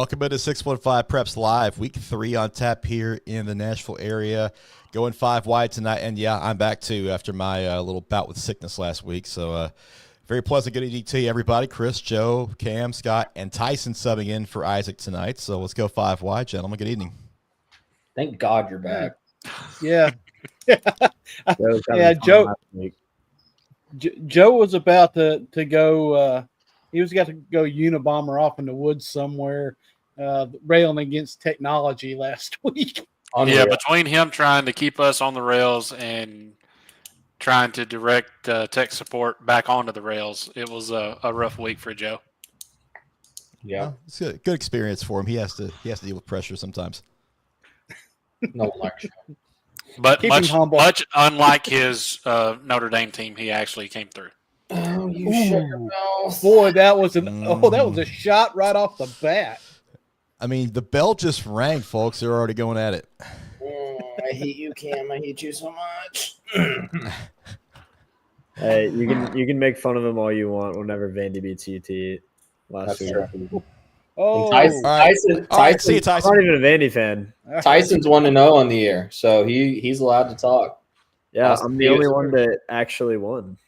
Welcome into 615 Preps Live, week 3 on tap here in the Nashville area. Going 5 wide tonight, and yeah, I'm back too after my little bout with sickness last week. So very pleasant good evening to you, everybody. Chris, Joe, Cam, Scott, and Tyson subbing in for Isaac tonight. So let's go 5 wide, gentlemen. Good evening. Thank God you're back. Yeah. Yeah, Joe was about to go he was got to go Unabomber off in the woods somewhere, railing against technology last week. Yeah, between him trying to keep us on the rails and trying to direct tech support back onto the rails, it was a rough week for Joe. Yeah, well, it's a good experience for him. He has to deal with pressure sometimes. No lecture. But much unlike his Notre Dame team, he actually came through. Oh, you shut your mouth. Boy, that was a shot right off the bat. I mean, the bell just rang, folks. They're already going at it. I hate you, Cam. I hate you so much. Hey, you can make fun of him all you want whenever Vandy beats UT last week. Oh, Tyson, See you, Tyson. I'm not even a Vandy fan. Tyson's 1-0 on the year, so he's allowed to talk. Yeah, Austin I'm the only one that actually won.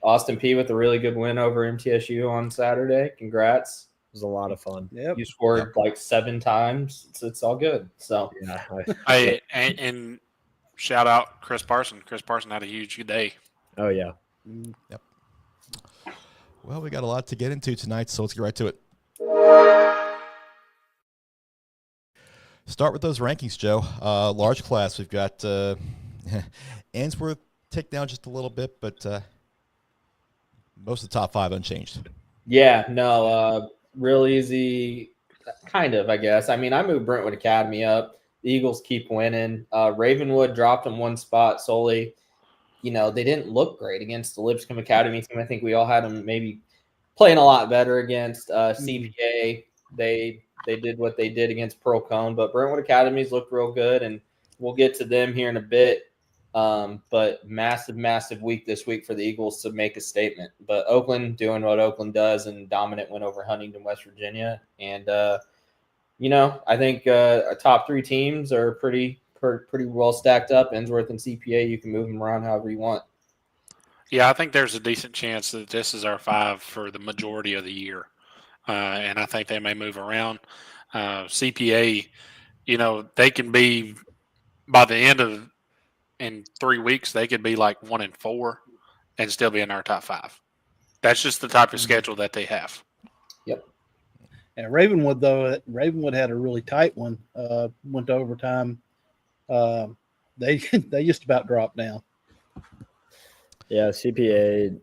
Austin P with a really good win over MTSU on Saturday. Congrats. It was a lot of fun. Yep. You scored like 7 times. It's all good. So Yeah. And shout out Chris Parson. Chris Parson had a huge day. Oh yeah. Yep. Well, we got a lot to get into tonight, so let's get right to it. Start with those rankings, Joe. Large class, we've got Ainsworth ticked down just a little bit, but most of the top 5 unchanged. yeah, no, real easy, kind of, I guess. I mean, I moved Brentwood Academy up. The Eagles keep winning. Ravenwood dropped them 1 spot solely. You know, they didn't look great against the Lipscomb Academy team. I think we all had them maybe playing a lot better against CPA. They did what they did against Pearl Cone, but Brentwood Academies looked real good, and we'll get to them here in a bit. But massive week this week for the Eagles to make a statement. But Oakland doing what Oakland does, and dominant win over Huntington, West Virginia. And, I think our top 3 teams are pretty well stacked up. Ainsworth and CPA, you can move them around however you want. Yeah, I think there's a decent chance that this is our 5 for the majority of the year. And I think they may move around. CPA, they can be by the end of in 3 weeks, they could be like 1-4 and still be in our top 5. That's just the type of schedule that they have. Yep. And Ravenwood had a really tight one. Went to overtime. They just about dropped down. Yeah, CPA,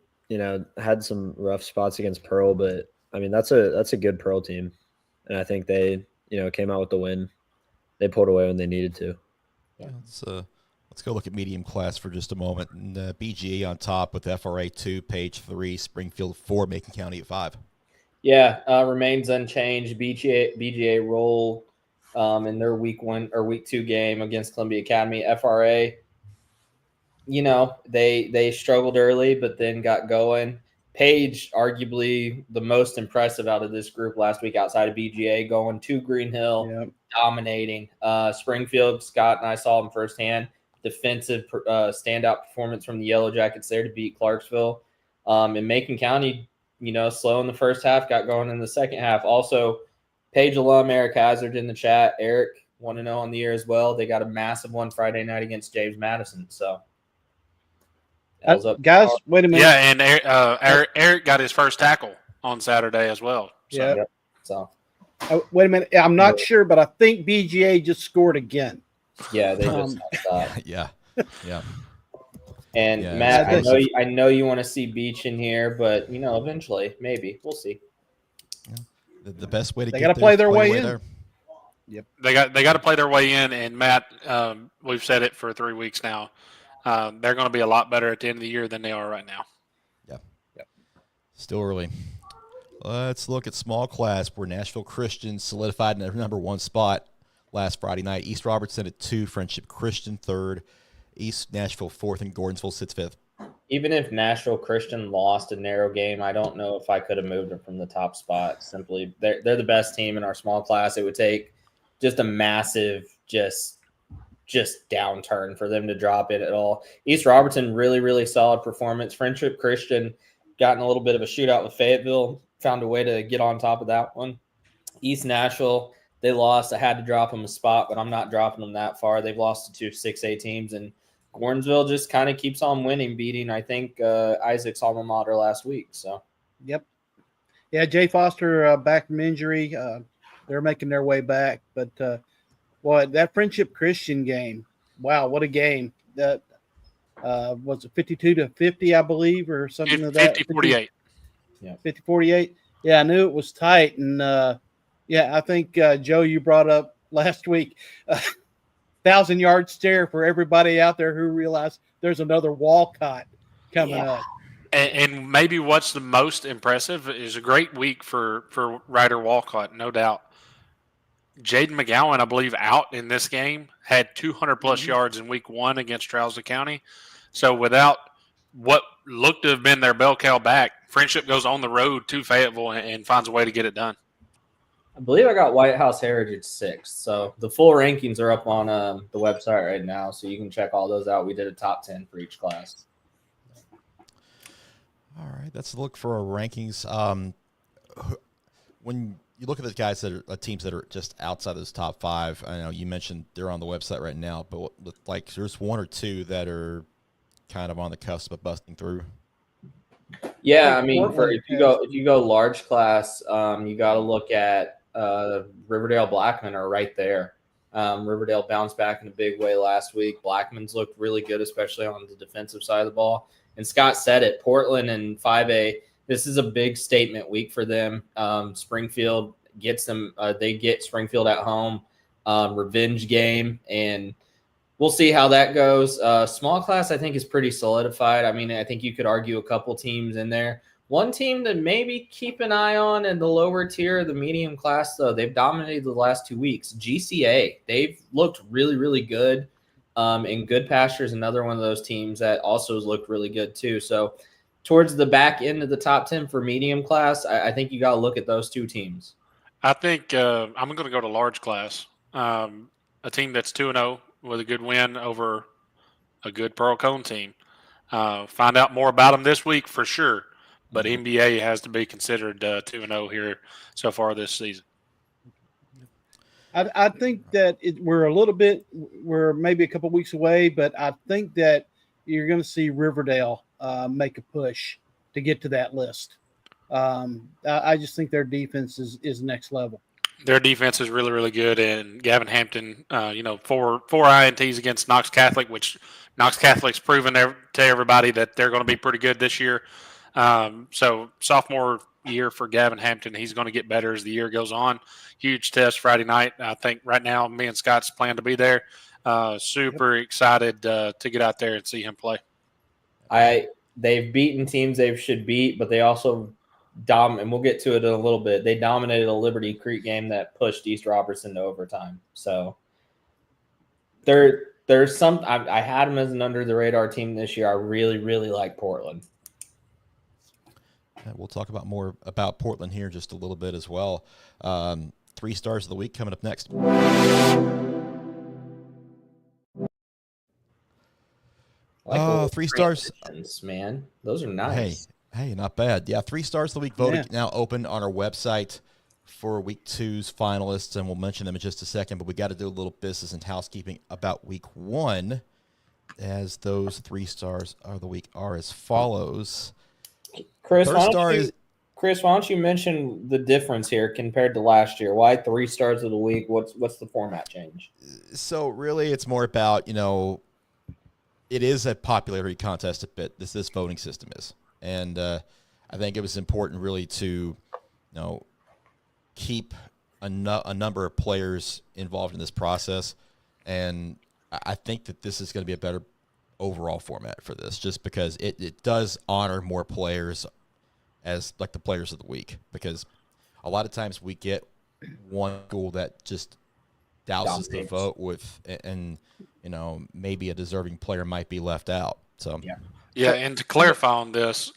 had some rough spots against Pearl, but I mean that's a good Pearl team, and I think they came out with the win. They pulled away when they needed to. Yeah, let's go look at medium class for just a moment. And BGA on top with FRA 2, Page 3, Springfield 4, Macon County at 5. Yeah, remains unchanged. BGA roll in their week 1 or week 2 game against Columbia Academy. FRA, they struggled early, but then got going. Page, arguably the most impressive out of this group last week outside of BGA, going to Green Hill, dominating. Springfield, Scott and I saw them firsthand. Defensive standout performance from the Yellow Jackets there to beat Clarksville. And Macon County, slow in the first half, got going in the second half. Also, Page alum Eric Hazard in the chat. Eric, 1-0 on the year as well. They got a massive one Friday night against James Madison. So, guys, wait a minute. Yeah, and Eric got his first tackle on Saturday as well. So. Yeah. So, wait a minute. I'm not sure, but I think BGA just scored again. Yeah, they just Yeah. And yeah, Matt, I know you want to see Beach in here, but eventually, maybe we'll see. Yeah. The best way to they get got to play their way in. There. Yep. They got to play their way in, and Matt, we've said it for 3 weeks now. They're going to be a lot better at the end of the year than they are right now. Yeah. Yep. Still early. Let's look at small class where Nashville Christian solidified in their number 1 spot last Friday night. East Robertson at 2, Friendship Christian 3rd, East Nashville 4th, and Gordonsville sits 5th. even if Nashville Christian lost a narrow game, I don't know if I could have moved them from the top spot. Simply, they're the best team in our small class. It would take just a massive just downturn for them to drop it at all. East Robertson, really solid performance. Friendship Christian got in a little bit of a shootout with Fayetteville, found a way to get on top of that one. East Nashville, they lost. I had to drop them a spot, but I'm not dropping them that far. They've lost to 2 6A teams, and Gordonsville just kind of keeps on winning, beating, I think, Isaac's alma mater last week. So, Yep. Yeah, Jay Foster back from injury. They're making their way back. But, that Friendship Christian game, wow, what a game. That was it 52-50, I believe, or something like that? 50-48. Yeah, 50-48. Yeah, I knew it was tight. And, I think, Joe, you brought up last week 1,000-yard stare for everybody out there who realized there's another Walcott coming up. And maybe what's the most impressive is a great week for Ryder Walcott, no doubt. Jaden McGowan, I believe, out in this game, had 200-plus yards in week 1 against Trouser County. So without what looked to have been their bell cow back, Friendship goes on the road to Fayetteville and finds a way to get it done. I believe I got White House Heritage 6th. So the full rankings are up on the website right now, so you can check all those out. We did a top 10 for each class. All right, let's look for our rankings. When you look at the guys that are teams that are just outside those top 5, I know you mentioned they're on the website right now, but like there's 1 or 2 that are kind of on the cusp of busting through. Yeah, I mean, if you go large class, you got to look at Riverdale Blackman are right there. Riverdale bounced back in a big way last week. Blackman's looked really good, especially on the defensive side of the ball. And Scott said it, Portland and 5A, this is a big statement week for them. Springfield gets them, they get Springfield at home, revenge game, and we'll see how that goes. Small class, I think, is pretty solidified. I mean, I think you could argue a couple teams in there. One team to maybe keep an eye on in the lower tier, the medium class, though, they've dominated the last 2 weeks. GCA, they've looked really good. And Good Pastures, another one of those teams that also has looked really good too. So towards the back end of the top 10 for medium class, I think you got to look at those 2 teams. I think I'm going to go to large class. A team that's 2-0 with a good win over a good Pearl Cone team. Find out more about them this week for sure. But NBA has to be considered 2-0 here so far this season. I think that we're maybe a couple weeks away, but I think that you're going to see Riverdale make a push to get to that list. I just think their defense is next level. Their defense is really good, and Gavin Hampton, 4 INTs against Knox Catholic, which Knox Catholic's proven to everybody that they're going to be pretty good this year. So sophomore year for Gavin Hampton, he's going to get better as the year goes on. Huge test Friday night. I think right now me and Scott's plan to be there. Super excited to get out there and see him play. They've beaten teams they should beat, but they also and we'll get to it in a little bit. They dominated a Liberty Creek game that pushed East Robertson to overtime. So there's some. I had them as an under the radar team this year. I really like Portland. We'll talk about more about Portland here in just a little bit as well. 3 stars of the week coming up next. 3 stars, man. Those are nice. Hey, not bad. Yeah, 3 stars of the week voting now open on our website for week 2's finalists, and we'll mention them in just a second. But we got to do a little business and housekeeping about week 1, as those 3 stars of the week are as follows. Chris, why don't you mention the difference here compared to last year? Why 3 stars of the week? What's the format change? So really, it's more about, it is a popularity contest a bit. This voting system is, and I think it was important really to, keep a number of players involved in this process, and I think that this is going to be a better overall format for this, just because it does honor more players as like the players of the week, because a lot of times we get one school that just douses the vote with, and maybe a deserving player might be left out. So Yeah, and to clarify on this,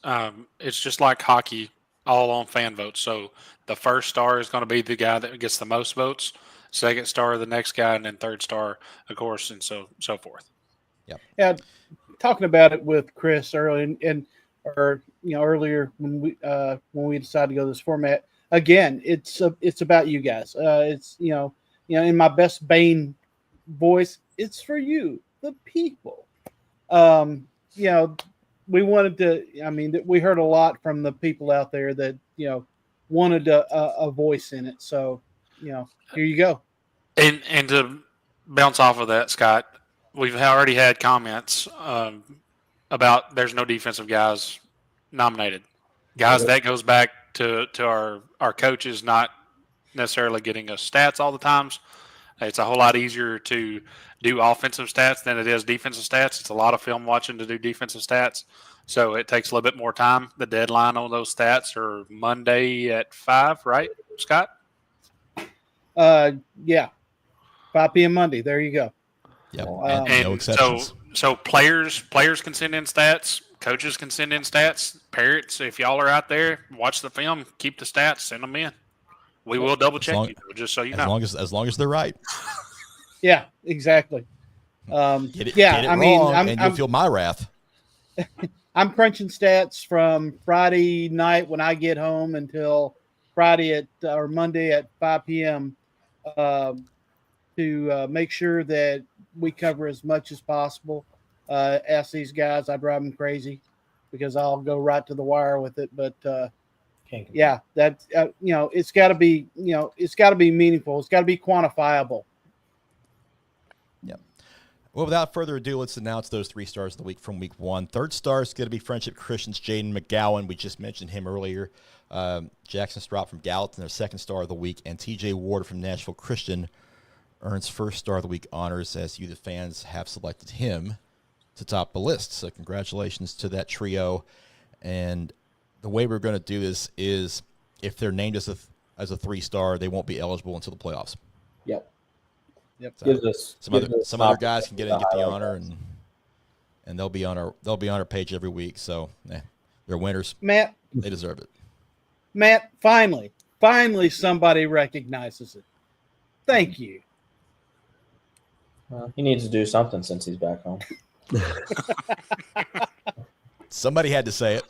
it's just like hockey, all on fan votes. So the first star is going to be the guy that gets the most votes, second star the next guy, and then third star, of course, and so forth. Yeah, talking about it with Chris early or earlier when we decided to go this format again. It's about you guys. It's in my best Bane voice. It's for you, the people. We wanted to. I mean, we heard a lot from the people out there that wanted a voice in it. So here you go. And to bounce off of that, Scott, we've already had comments about there's no defensive guys nominated. Guys, that goes back to our coaches not necessarily getting us stats all the times. It's a whole lot easier to do offensive stats than it is defensive stats. It's a lot of film watching to do defensive stats. So it takes a little bit more time. The deadline on those stats are Monday at 5, right, Scott? Yeah. 5 p.m. Monday. There you go. Yep. And no exceptions. So players can send in stats. Coaches can send in stats. Parents, if y'all are out there, watch the film, keep the stats, send them in. We will double check you, just so you know. As long as they're right. Yeah, exactly. Get it wrong, and you'll feel my wrath. I'm crunching stats from Friday night when I get home until Friday or Monday at 5 p.m. To make sure that we cover as much as possible. Ask these guys, I drive them crazy because I'll go right to the wire with it. But yeah, that it's got to be it's got to be meaningful. It's got to be quantifiable. Yep. Well, without further ado, let's announce those 3 stars of the week from week 1. Third star is going to be Friendship Christian's Jaden McGowan. We just mentioned him earlier. Jackson Strop from Gallatin, their second star of the week, and TJ Ward from Nashville Christian earns first star of the week honors as you, the fans, have selected him to top the list. So congratulations to that trio. And the way we're going to do this is if they're named as a 3-star, they won't be eligible until the playoffs. Yep. So some other guys can get in and get the honor, and they'll be on our page every week. So they're winners. Matt, they deserve it. Matt, finally somebody recognizes it. Thank you. Well, he needs to do something since he's back home. Somebody had to say it.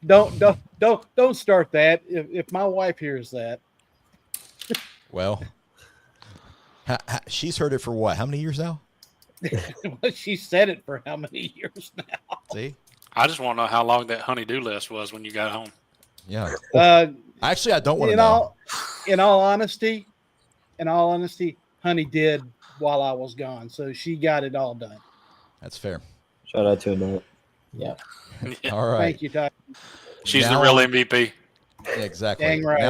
Don't start that. If my wife hears that. Well, she's heard it for what? How many years now? She said it for how many years now? See? I just want to know how long that honey-do list was when you got home. Yeah. Actually, I don't want to know. In all honesty, honey did while I was gone, so she got it all done. That's fair. Shout out to Annette. Yeah. All right. Thank you, Ty. She's the real MVP. Yeah, exactly. Dang right.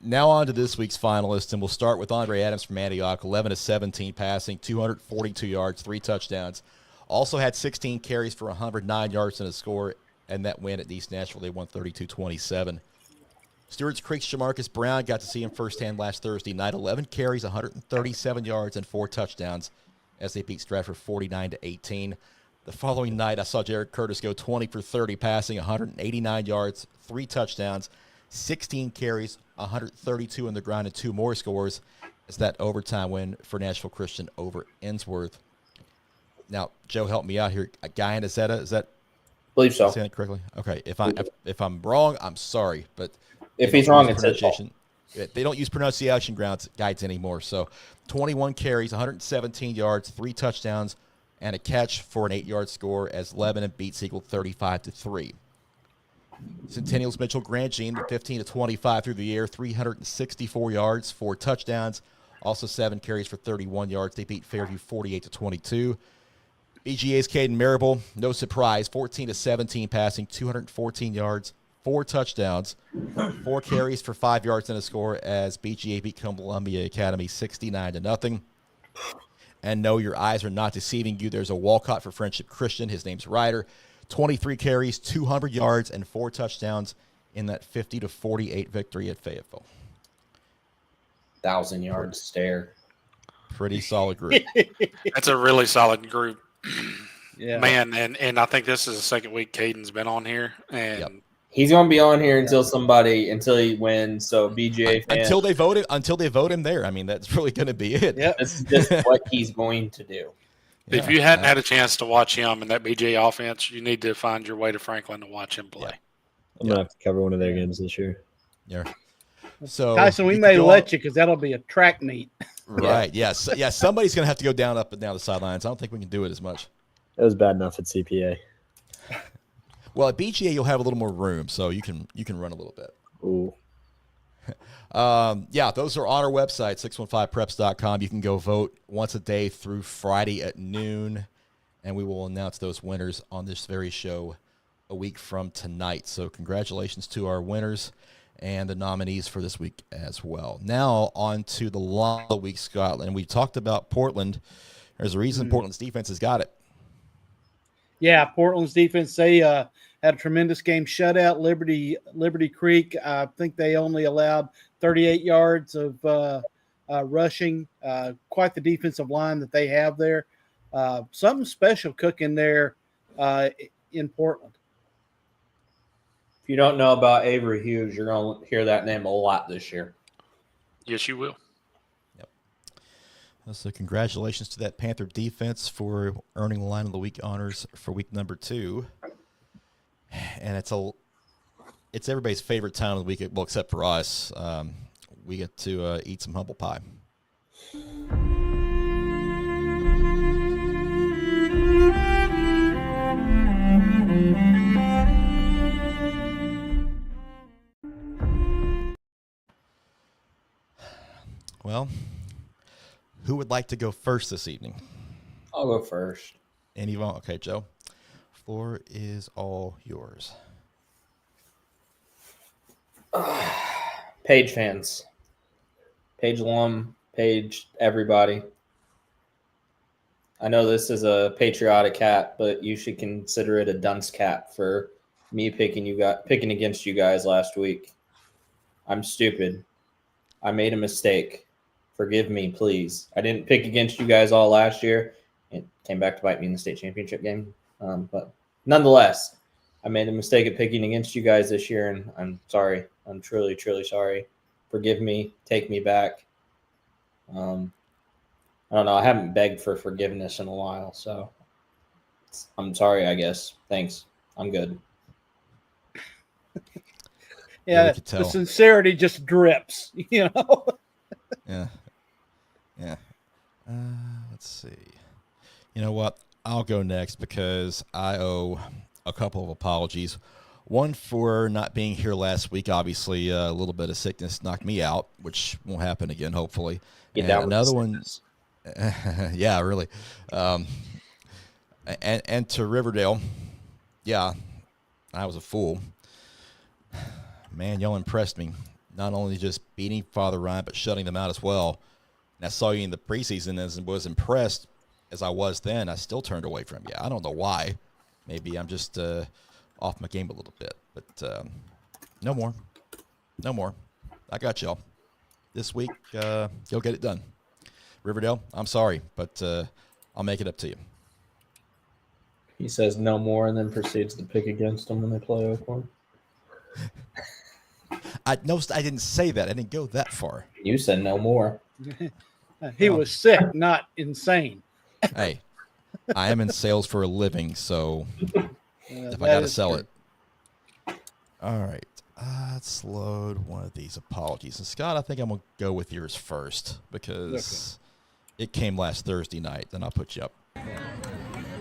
Now on to this week's finalists, and we'll start with Andre Adams from Antioch, 11-17 passing, 242 yards, 3 touchdowns. Also had 16 carries for 109 yards and a score, and that win at East Nashville, they won 32-27. Stewart's Creek's Jamarcus Brown, got to see him firsthand last Thursday night, 11 carries, 137 yards, and 4 touchdowns as they beat Stratford 49-18. The following night, I saw Jared Curtis go 20 for 30, passing 189 yards, 3 touchdowns, 16 carries, 132 on the ground, and 2 more scores as that overtime win for Nashville Christian over Ensworth. Now, Joe, help me out here. Guy Nazetta, is that? I believe so. Saying it correctly? Okay. If I'm wrong, I'm sorry, but if he's wrong, it's his fault. They don't use pronunciation guides anymore. So 21 carries, 117 yards, 3 touchdowns, and a catch for an 8-yard score as Lebanon beats Eagle 35-3. Centennial's Mitchell Grandjean, 15-25 through the air, 364 yards, 4 touchdowns, also 7 carries for 31 yards. They beat Fairview 48-22. BGA's Caden Marable, no surprise, 14-17 passing, 214 yards, 4 touchdowns, 4 carries for 5 yards and a score as BGA beat Columbia Academy 69-0. And no, your eyes are not deceiving you. There's a Walcott for Friendship Christian. His name's Ryder. 23 carries, 200 yards, and 4 touchdowns in that 50-48 victory at Fayetteville. 1,000-yard stare. Pretty solid group. That's a really solid group. Yeah. Man, and I think this is the second week Caden's been on here, and Yep. He's gonna be on here until he wins. So BGA fans, until they vote him there. I mean, that's really going to be it. Yep. this is just what he's going to do. if Yeah. you hadn't had a chance to watch him and that BJ offense, you need to find your way to Franklin to watch him play. I'm gonna have to cover one of their games this year. Yeah. So Tyson, we you may can go let on- you because that'll be a track meet. Right. Yes. Yeah. Somebody's going to have to go down, up and down the sidelines. I don't think we can do it as much. It was bad enough at CPA. Well, at BGA you'll have a little more room, so you can run a little bit. Ooh. Yeah, those are on our website, 615preps.com. You can go vote once a day through Friday at noon, and we will announce those winners on this very show a week from tonight. So congratulations to our winners and the nominees for this week as well. Now on to the line of the week, Scotland. We talked about Portland. There's a reason Portland's defense has got it. Yeah, Portland's defense, they had a tremendous game shutout. Liberty Creek, I think they only allowed 38 yards of rushing. Quite the defensive line that they have there. Something special cooking there in Portland. If you don't know about Avery Hughes, you're gonna hear that name a lot this year. Yes, you will. So congratulations to that Panther defense for earning the line of the week honors for week number 2. And it's everybody's favorite time of the week, well, except for us. We get to eat some humble pie. Well, who would like to go first this evening? I'll go first. Anyone? Okay, Joe. Floor is all yours. Page fans, Page alum, Page everybody. I know this is a patriotic hat, but you should consider it a dunce cap for me picking against you guys last week. I'm stupid. I made a mistake. Forgive me, please. I didn't pick against you guys all last year. It came back to bite me in the state championship game. But nonetheless, I made a mistake of picking against you guys this year, and I'm sorry. I'm truly, truly sorry. Forgive me. Take me back. I don't know. I haven't begged for forgiveness in a while, so I'm sorry, I guess. Thanks. I'm good. Yeah, we Yeah, could tell. the sincerity just drips, you know. Yeah. Yeah. Let's see. You know what? I'll go next because I owe a couple of apologies. One for not being here last week. Obviously, a little bit of sickness knocked me out, which won't happen again, hopefully. Get And down with the another one. sickness. Yeah, really. And to Riverdale, yeah, I was a fool. Man, y'all impressed me. Not only just beating Father Ryan, but shutting them out as well. And I saw you in the preseason and was impressed as I was then. I still turned away from you. I don't know why. Maybe I'm just off my game a little bit. But no more. No more. I got y'all. This week, you'll get it done. Riverdale, I'm sorry, but I'll make it up to you. He says no more and then proceeds to pick against them when they play Oakland. I didn't say that. I didn't go that far. You said no more. He was sick, not insane. Hey, I am in sales for a living, so if I got to sell it. All right. Let's load one of these apologies. And Scott, I think I'm going to go with yours first because it came last Thursday night. Then I'll put you up.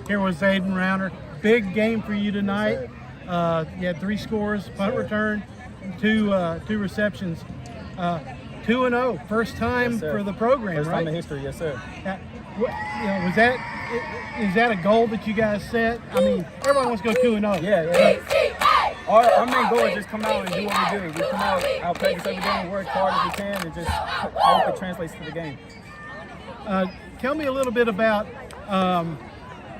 Here was Aiden Rounder. Big game for you tonight. You had 3 scores, punt return, two receptions. 2-0, first time for the program, First right? time in history, yes, sir. Is that a goal that you guys set? I mean, everyone wants to go 2-0. Yeah. Our main goal is just come out and do what we do. We come out practice every day and work hard as we can and just hope it translates to the game. Tell me a little bit about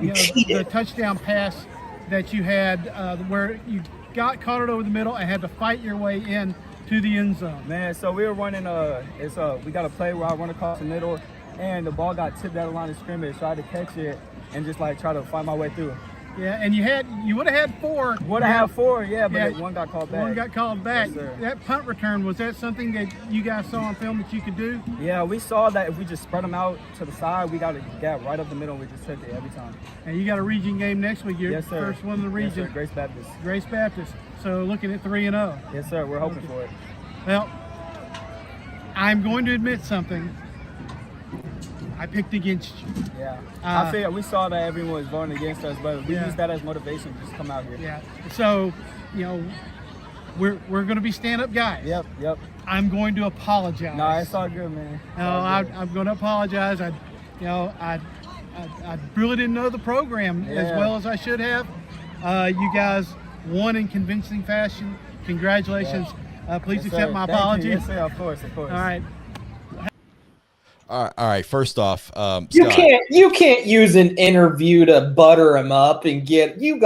the touchdown pass that you had where you caught it over the middle and had to fight your way in to the end zone. Man, so we were running we got a play where I run across the middle and the ball got tipped out of the line of scrimmage, so I had to catch it and just like try to find my way through. Yeah, and you would have had 4. Would have had 4, but Yeah. one got called back. One got called back. Yes, sir. That punt return, was that something that you guys saw on film that you could do? Yeah, we saw that if we just spread them out to the side, we got a gap right up the middle. We just took it every time. And you got a region game next week. You're Yes, sir. first one in the Yes, region. sir. Grace Baptist. Grace Baptist. So looking at 3-0. Yes, sir. We're hoping for it. Well, I'm going to admit something. I picked against you. Yeah. I figured we saw that everyone was voting against us, but we Yeah. used that as motivation to just come out here. Yeah. So, we're going to be stand-up guys. Yep. I'm going to apologize. No, it's all good, man. I'm going to apologize. I really didn't know the program as well as I should have. You guys won in convincing fashion. Congratulations. Please Yes, accept sir. my Thank you. apology. Yes, sir. Of course. All right. All right. First off, You Scott, you can't use an interview to butter him up and you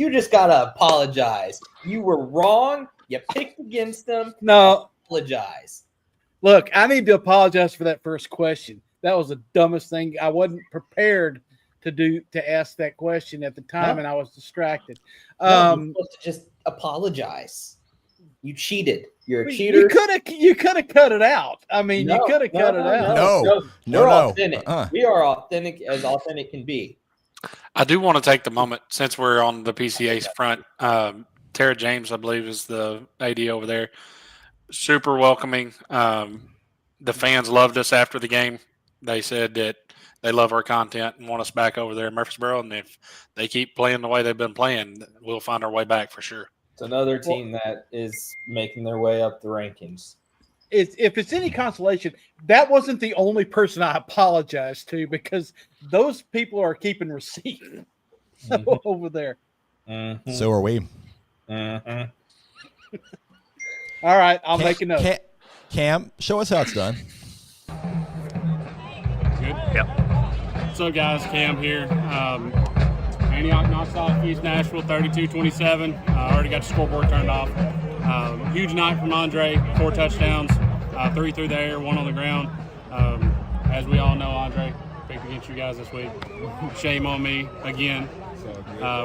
just gotta apologize. You were wrong. You picked against them. No, Apologize. look, I need to apologize for that first question. That was the dumbest thing. I wasn't prepared to ask that question at the time, and I was distracted. No, you're supposed to just apologize. You cheated. You're a cheater. You could have cut it out. I mean, you could have cut it out. No. We're No. authentic. Uh-uh. We are authentic can be. I do want to take the moment since we're on the PCA's front. Tara James, I believe, is the AD over there. Super welcoming. The fans loved us after the game. They said that they love our content and want us back over there in Murfreesboro. And if they keep playing the way they've been playing, we'll find our way back for sure. It's another team that is making their way up the rankings. If it's any consolation, that wasn't the only person I apologized to, because those people are keeping receipt over there. Mm-hmm. so are we. Mm-hmm. All right, I'll make a note. Cam, show us how it's done. Good? Yep. What's up, guys? Cam here. Antioch knocks off East Nashville 32-27. Already got the scoreboard turned off. Huge night from Andre. 4 touchdowns, 3 through the air, 1 on the ground. As we all know, Andre picked against you guys this week. Shame on me again.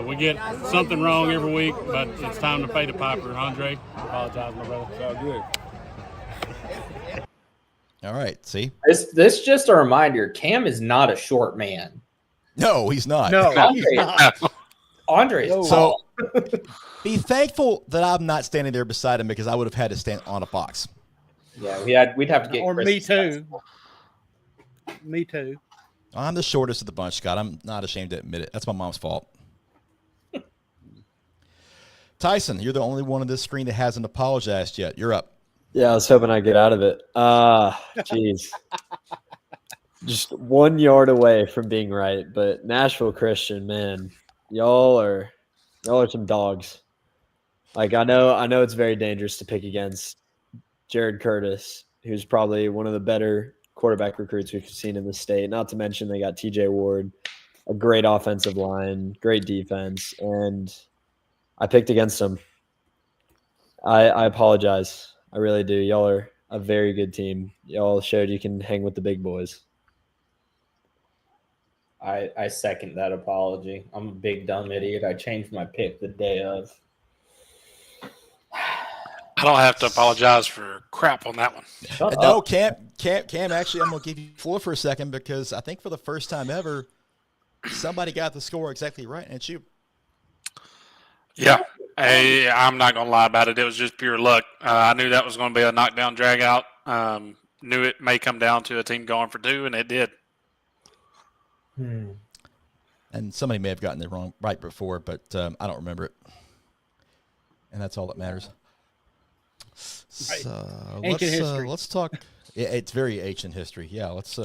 We get something wrong every week, but it's time to pay the piper. Andre, I apologize, my brother. It's all good. All right. See? This just a reminder. Cam is not a short man. No, he's not. No, Andre is So tall. be thankful that I'm not standing there beside him, because I would have had to stand on a box. Yeah, we'd have to get or Chris me to too. Me too. I'm the shortest of the bunch, Scott. I'm not ashamed to admit it. That's my mom's fault. Tyson, you're the only one on this screen that hasn't apologized yet. You're up. Yeah, I was hoping I'd get out of it. Jeez. Just 1 yard away from being right. But Nashville Christian, man, y'all are some dogs. Like, I know it's very dangerous to pick against Jared Curtis, who's probably one of the better quarterback recruits we've seen in the state. Not to mention they got TJ Ward, a great offensive line, great defense, and I picked against them. I apologize. I really do. Y'all are a very good team. Y'all showed you can hang with the big boys. I second that apology. I'm a big dumb idiot. I changed my pick the day of. I don't have to apologize for crap on that one. Shut No, up. Cam, actually, I'm going to give you the floor for a second, because I think for the first time ever, somebody got the score exactly right, and it's you. Yeah. Hey, I'm not going to lie about it. It was just pure luck. I knew that was going to be a knockdown drag out. Knew it may come down to a team going for 2, and it did. And somebody may have gotten it wrong right before, but I don't remember it. And that's all that matters. So Ancient history. let's talk. Yeah, it's very ancient history. Yeah, let's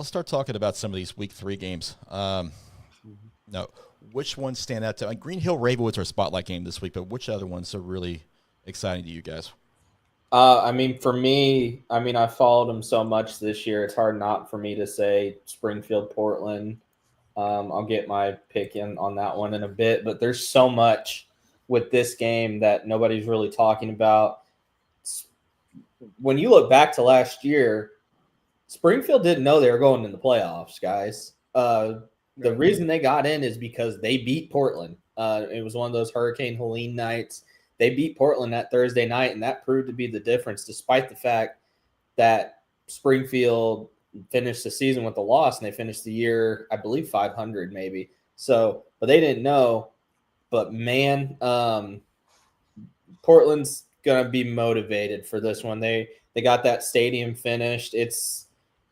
start talking about some of these week 3 games. No, which ones stand out to? Green Hill Ravenwood's our spotlight game this week, but which other ones are really exciting to you guys? For me, I followed them so much this year. It's hard not for me to say Springfield, Portland. I'll get my pick in on that one in a bit, but there's so much with this game that nobody's really talking about. When you look back to last year, Springfield didn't know they were going in the playoffs, guys. The reason they got in is because they beat Portland. It was one of those Hurricane Helene nights. They beat Portland that Thursday night, and that proved to be the difference, despite the fact that Springfield finished the season with a loss, and they finished the year, I believe, 500 maybe. So, but they didn't know. But man, Portland's gonna be motivated for this one. They got that stadium finished. It's,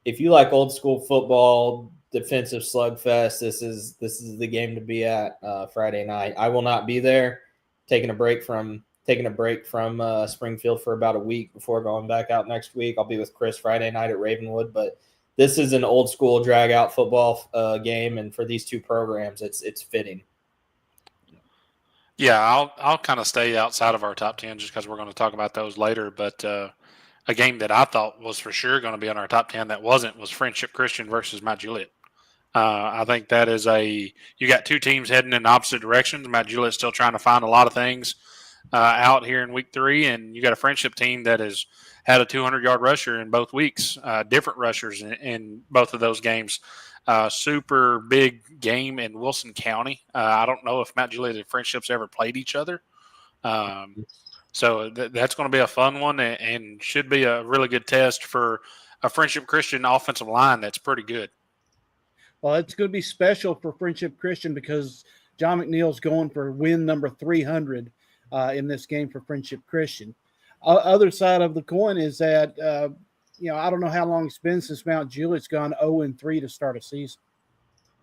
if you like old school football, defensive slugfest, this is the game to be at Friday night. I will not be there. Taking a break from Springfield for about a week before going back out next week. I'll be with Chris Friday night at Ravenwood, but this is an old school drag out football game, and for these two programs, it's fitting. Yeah, I'll kind of stay outside of our top 10 just because we're going to talk about those later. But a game that I thought was for sure going to be on our top 10 that wasn't was Friendship Christian versus Mount Juliet. I think that is you got two teams heading in opposite directions. Mount Juliet's still trying to find a lot of things out here in week 3, and you got a Friendship team that has had a 200-yard rusher in both weeks, different rushers in both of those games. Super big game in Wilson County. I don't know if Mount Juliet and Friendships ever played each other. So that's going to be a fun one and should be a really good test for a Friendship Christian offensive line that's pretty good. Well, it's going to be special for Friendship Christian because John McNeil's going for win number 300 in this game for Friendship Christian. Other side of the coin is that, I don't know how long it's been since Mount Juliet's gone 0-3 to start a season.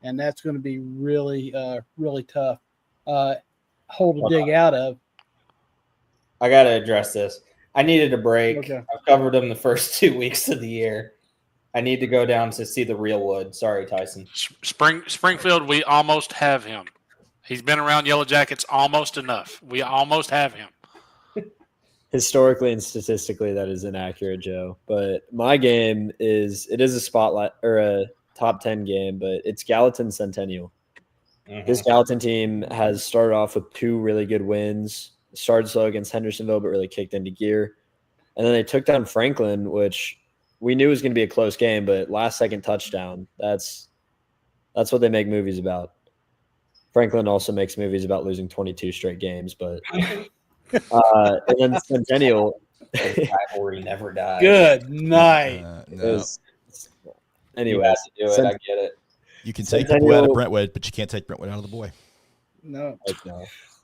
And that's going to be really, really tough hole to dig out of. I got to address this. I needed a break. Okay. I've covered them the first 2 weeks of the year. I need to go down to see the real Wood. Sorry, Tyson. Springfield, we almost have him. He's been around Yellow Jackets almost enough. We almost have him. Historically and statistically, that is inaccurate, Joe. But my game is a spotlight or a top 10 game, but it's Gallatin Centennial. Mm-hmm. This Gallatin team has started off with 2 really good wins. Started slow against Hendersonville, but really kicked into gear. And then they took down Franklin, which we knew was going to be a close game, but last-second touchdown. That's what they make movies about. Franklin also makes movies about losing 22 straight games, but and then Centennial. Rivalry never dies. Good night. No. Anyway, you have to do it. I get it. You can take the boy out of Brentwood, but you can't take Brentwood out of the boy. No.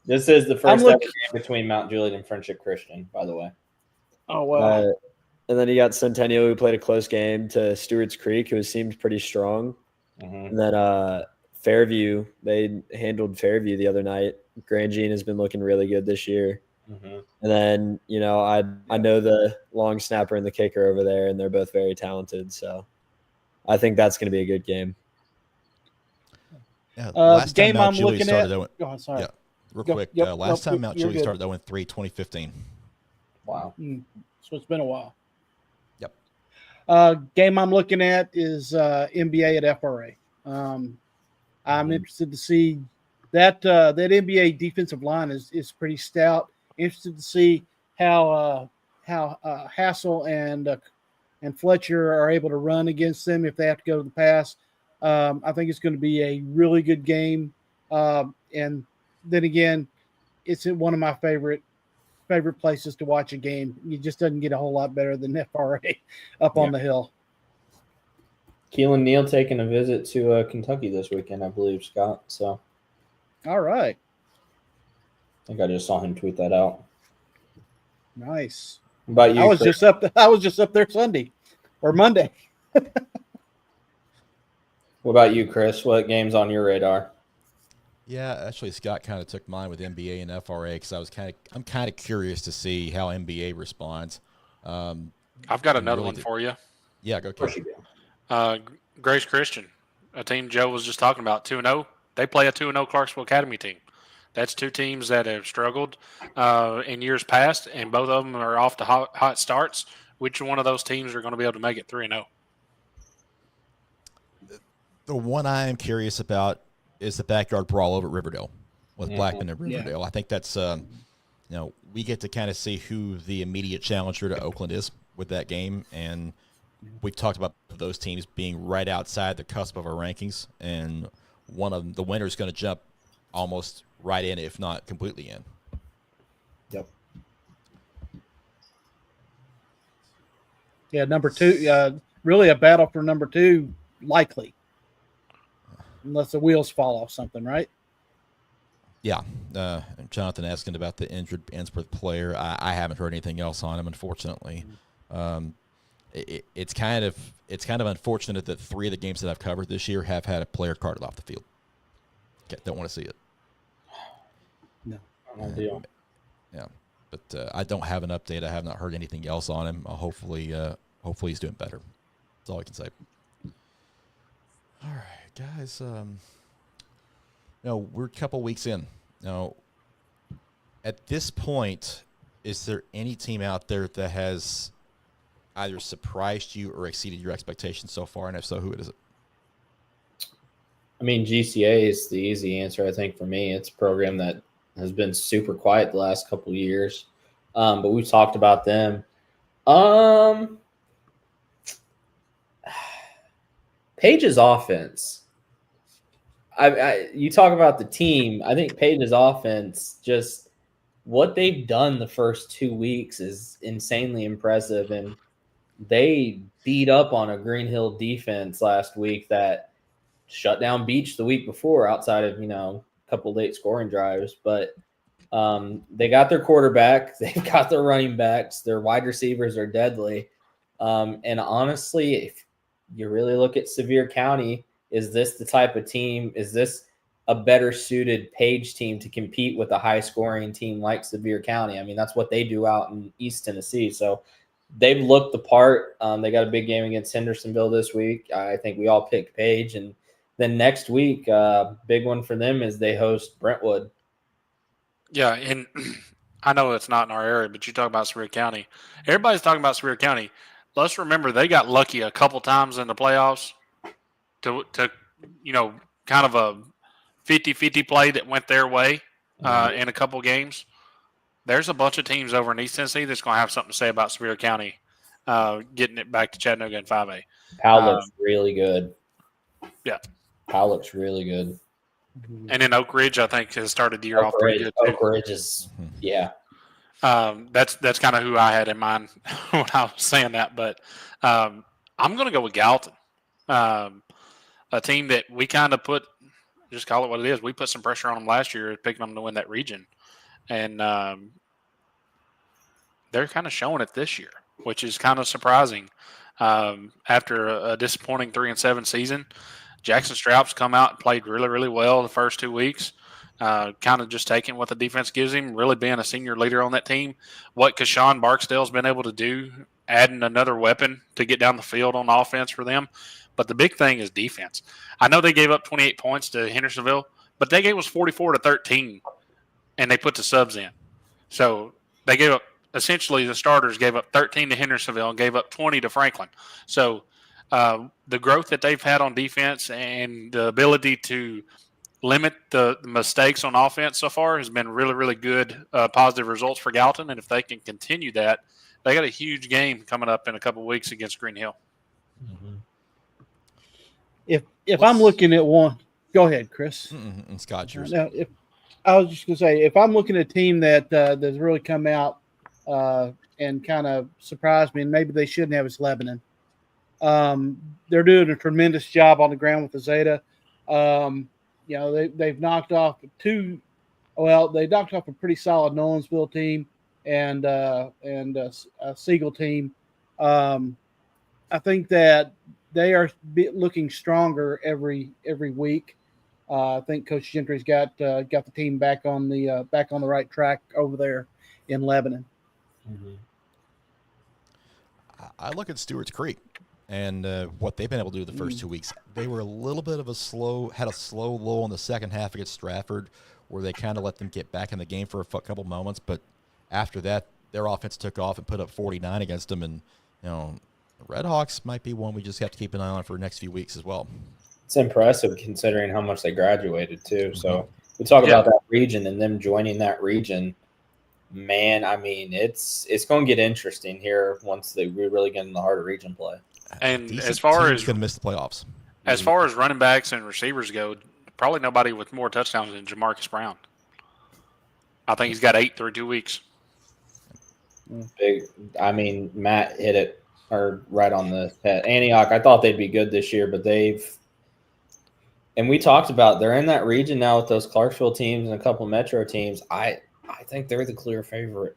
This is the first ever game between Mount Juliet and Friendship Christian, by the way. Oh, wow. And then you got Centennial, who played a close game to Stewart's Creek, who seemed pretty strong. Mm-hmm. And then Fairview, they handled Fairview the other night. Grand Jean has been looking really good this year. Mm-hmm. And then, I know the long snapper and the kicker over there, and they're both very talented. So I think that's going to be a good game. Yeah, last game time Mount I'm Juliet looking started, at. Go on, sorry. Yeah, real quick. Last time Mount Juliet started 0-3, 2015. Wow. So it's been a while. Yep. Game I'm looking at is NBA at FRA. I'm interested to see that NBA defensive line is pretty stout. Interested to see how Hassel and Fletcher are able to run against them if they have to go to the pass. I think it's going to be a really good game. And then again, it's one of my favorite places to watch a game. It just doesn't get a whole lot better than FRA up on the hill. Keelan Neal taking a visit to Kentucky this weekend, I believe, Scott. So, all right. I think I just saw him tweet that out. Nice. What about you? I was just up there Sunday or Monday. What about you, Chris? What game's on your radar? Yeah, actually, Scott kind of took mine with NBA and FRA because I'm kind of curious to see how NBA responds. I've got another one for you. Yeah, go. Of course you do. Grace Christian, a team Joe was just talking about, 2-0. They play a 2-0 Clarksville Academy team. That's 2 teams that have struggled in years past, and both of them are off to hot starts. Which one of those teams are going to be able to make it 3-0? The one I am curious about is the backyard brawl over at Riverdale with Blackman and Riverdale. Yeah. I think that's, we get to kind of see who the immediate challenger to Oakland is with that game. And we talked about those teams being right outside the cusp of our rankings, and one of them, the winner, is going to jump almost right in, if not completely in. Yep. Yeah, number 2, really a battle for number 2, likely, unless the wheels fall off something, right? Yeah. Jonathan asking about the injured Innsbruck player. I haven't heard anything else on him, unfortunately. It's kind of unfortunate that 3 of the games that I've covered this year have had a player carted off the field. Okay, don't want to see it. No. No deal. Yeah, but I don't have an update. I have not heard anything else on him. Hopefully he's doing better. That's all I can say. All right, guys. We're a couple weeks in. Now, at this point, is there any team out there that has either surprised you or exceeded your expectations so far? And if so, who is it? I mean, GCA is the easy answer, I think, for me. It's a program that has been super quiet the last couple of years, but we've talked about them. Page's offense. You talk about the team. I think Page's offense, just what they've done the first 2 weeks is insanely impressive, and they beat up on a Green Hill defense last week that shut down Beach the week before, outside of a couple late scoring drives. But they got their quarterback, they've got their running backs, their wide receivers are deadly. And honestly, if you really look at Sevier County, is this the type of team? Is this a better suited Page team to compete with a high scoring team like Sevier County? I mean, that's what they do out in East Tennessee. So they've looked the part. They got a big game against Hendersonville this week. I think we all picked Page. And then next week, big one for them is they host Brentwood. Yeah, and I know it's not in our area, but you talk about Sevier County. Everybody's talking about Sevier County. Let's remember they got lucky a couple times in the playoffs to kind of a 50-50 play that went their way in a couple games. There's a bunch of teams over in East Tennessee that's going to have something to say about Sevier County getting it back to Chattanooga in 5A. Powell looks really good. Yeah. Powell looks really good. And then Oak Ridge, I think, has started the year off pretty good too. Oak Ridge is, yeah. That's kind of who I had in mind when I was saying that. But I'm going to go with Gallatin, a team that we kind of just call it what it is. We put some pressure on them last year, picking them to win that region. And they're kind of showing it this year, which is kind of surprising. After a disappointing 3-7 season, Jackson Straup's come out and played really, really well the first 2 weeks. Kind of just taking what the defense gives him, really being a senior leader on that team. What Kashawn Barksdale's been able to do, adding another weapon to get down the field on offense for them. But the big thing is defense. I know they gave up 28 points to Hendersonville, but that game was 44-13, and they put the subs in. So they gave up, essentially the starters gave up 13 to Hendersonville and gave up 20 to Franklin. So the growth that they've had on defense and the ability to limit the mistakes on offense so far has been really, really good, positive results for Gallatin. And if they can continue that, they got a huge game coming up in a couple of weeks against Green Hill. Mm-hmm. If I'm looking at one, go ahead, Chris. And Scott, yours. Now, if I was just going to say, if I'm looking at a team that's really come out and kind of surprised me, and maybe they shouldn't have, is Lebanon. They're doing a tremendous job on the ground with the Zeta. They've knocked off they knocked off a pretty solid Nolensville team and a Siegel team. I think that they are looking stronger every week. I think Coach Gentry's got the team back on the right track over there in Lebanon. Mm-hmm. I look at Stewart's Creek and what they've been able to do the first 2 weeks. They were a little bit of a slow lull in the second half against Stratford, where they kind of let them get back in the game for a couple moments. But after that, their offense took off and put up 49 against them. And the Red Hawks might be one we just have to keep an eye on for the next few weeks as well. It's impressive considering how much they graduated too. So we talk about that region and them joining that region. Man, I mean, it's going to get interesting here once we really get in the heart of region play. And decent as far team's as going to miss the playoffs. running backs and receivers go, probably nobody with more touchdowns than Jamarcus Brown. I think he's got 8 through 2 weeks. Big. I mean, Matt hit it right on the head. Antioch, I thought they'd be good this year, but and we talked about they're in that region now with those Clarksville teams and a couple Metro teams. I think they're the clear favorite.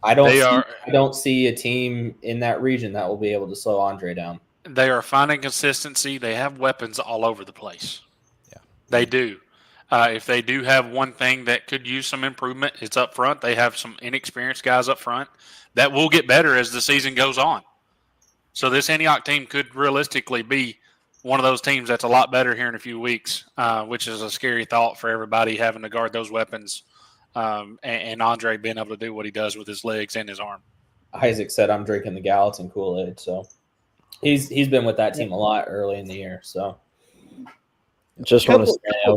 I don't see a team in that region that will be able to slow Andre down. They are finding consistency. They have weapons all over the place. Yeah, they do. If they do have one thing that could use some improvement, it's up front. They have some inexperienced guys up front that will get better as the season goes on. So this Antioch team could realistically be one of those teams that's a lot better here in a few weeks, which is a scary thought for everybody having to guard those weapons and Andre being able to do what he does with his legs and his arm. Isaac said, I'm drinking the Gallatin Kool-Aid. So he's been with that team a lot early in the year. So just want to say I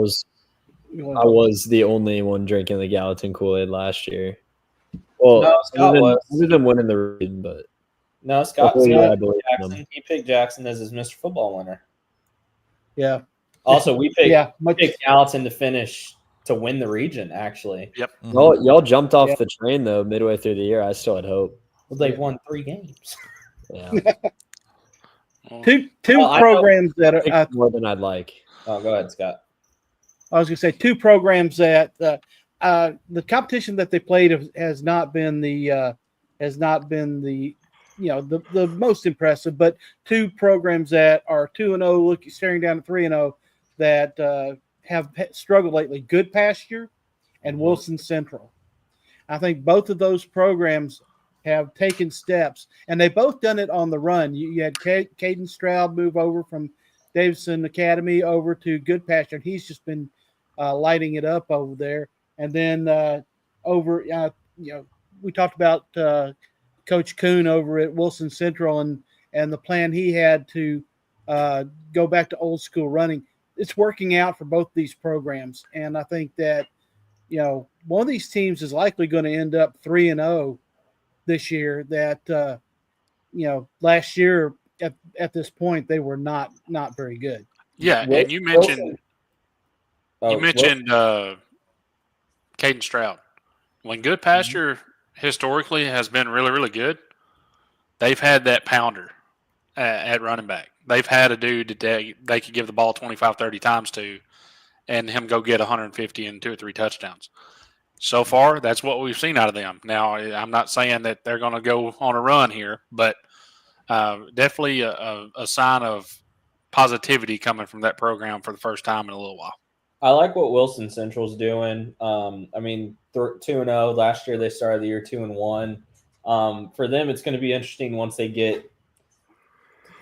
was the only one drinking the Gallatin Kool-Aid last year. Well, no, Scott was. Other than winning the region, but no, Scott Jackson. He picked Jackson as his Mr. Football winner. Yeah. Also, we picked Gallatin to finish to win the region. Actually, yep. Well, y'all jumped off the train though midway through the year. I still had hope. Well, they've won 3 games. Yeah. two programs that are more than I'd like. Oh, go ahead, Scott. I was going to say 2 programs that the competition that they played has not been the the most impressive, but 2 programs that are 2-0, staring down at 3-0, that have struggled lately. Good Pasture and Wilson Central. I think both of those programs have taken steps, and they both done it on the run. You had Caden Stroud move over from Davidson Academy over to Good Pasture, and he's just been lighting it up over there. And then we talked about Coach Kuhn over at Wilson Central and the plan he had to go back to old school running. It's working out for both these programs, and I think that one of these teams is likely going to end up 3-0 this year. That last year at this point they were not very good. Yeah, and you mentioned Caden Stroud. When Good Pasture historically has been really, really good, they've had that pounder at running back. They've had a dude that they could give the ball 25, 30 times to and him go get 150 and 2 or 3 touchdowns. So far, that's what we've seen out of them. Now, I'm not saying that they're going to go on a run here, but definitely a sign of positivity coming from that program for the first time in a little while. I like what Wilson Central's doing. 2-0. Last year they started the year 2-1. For them, it's going to be interesting once they get,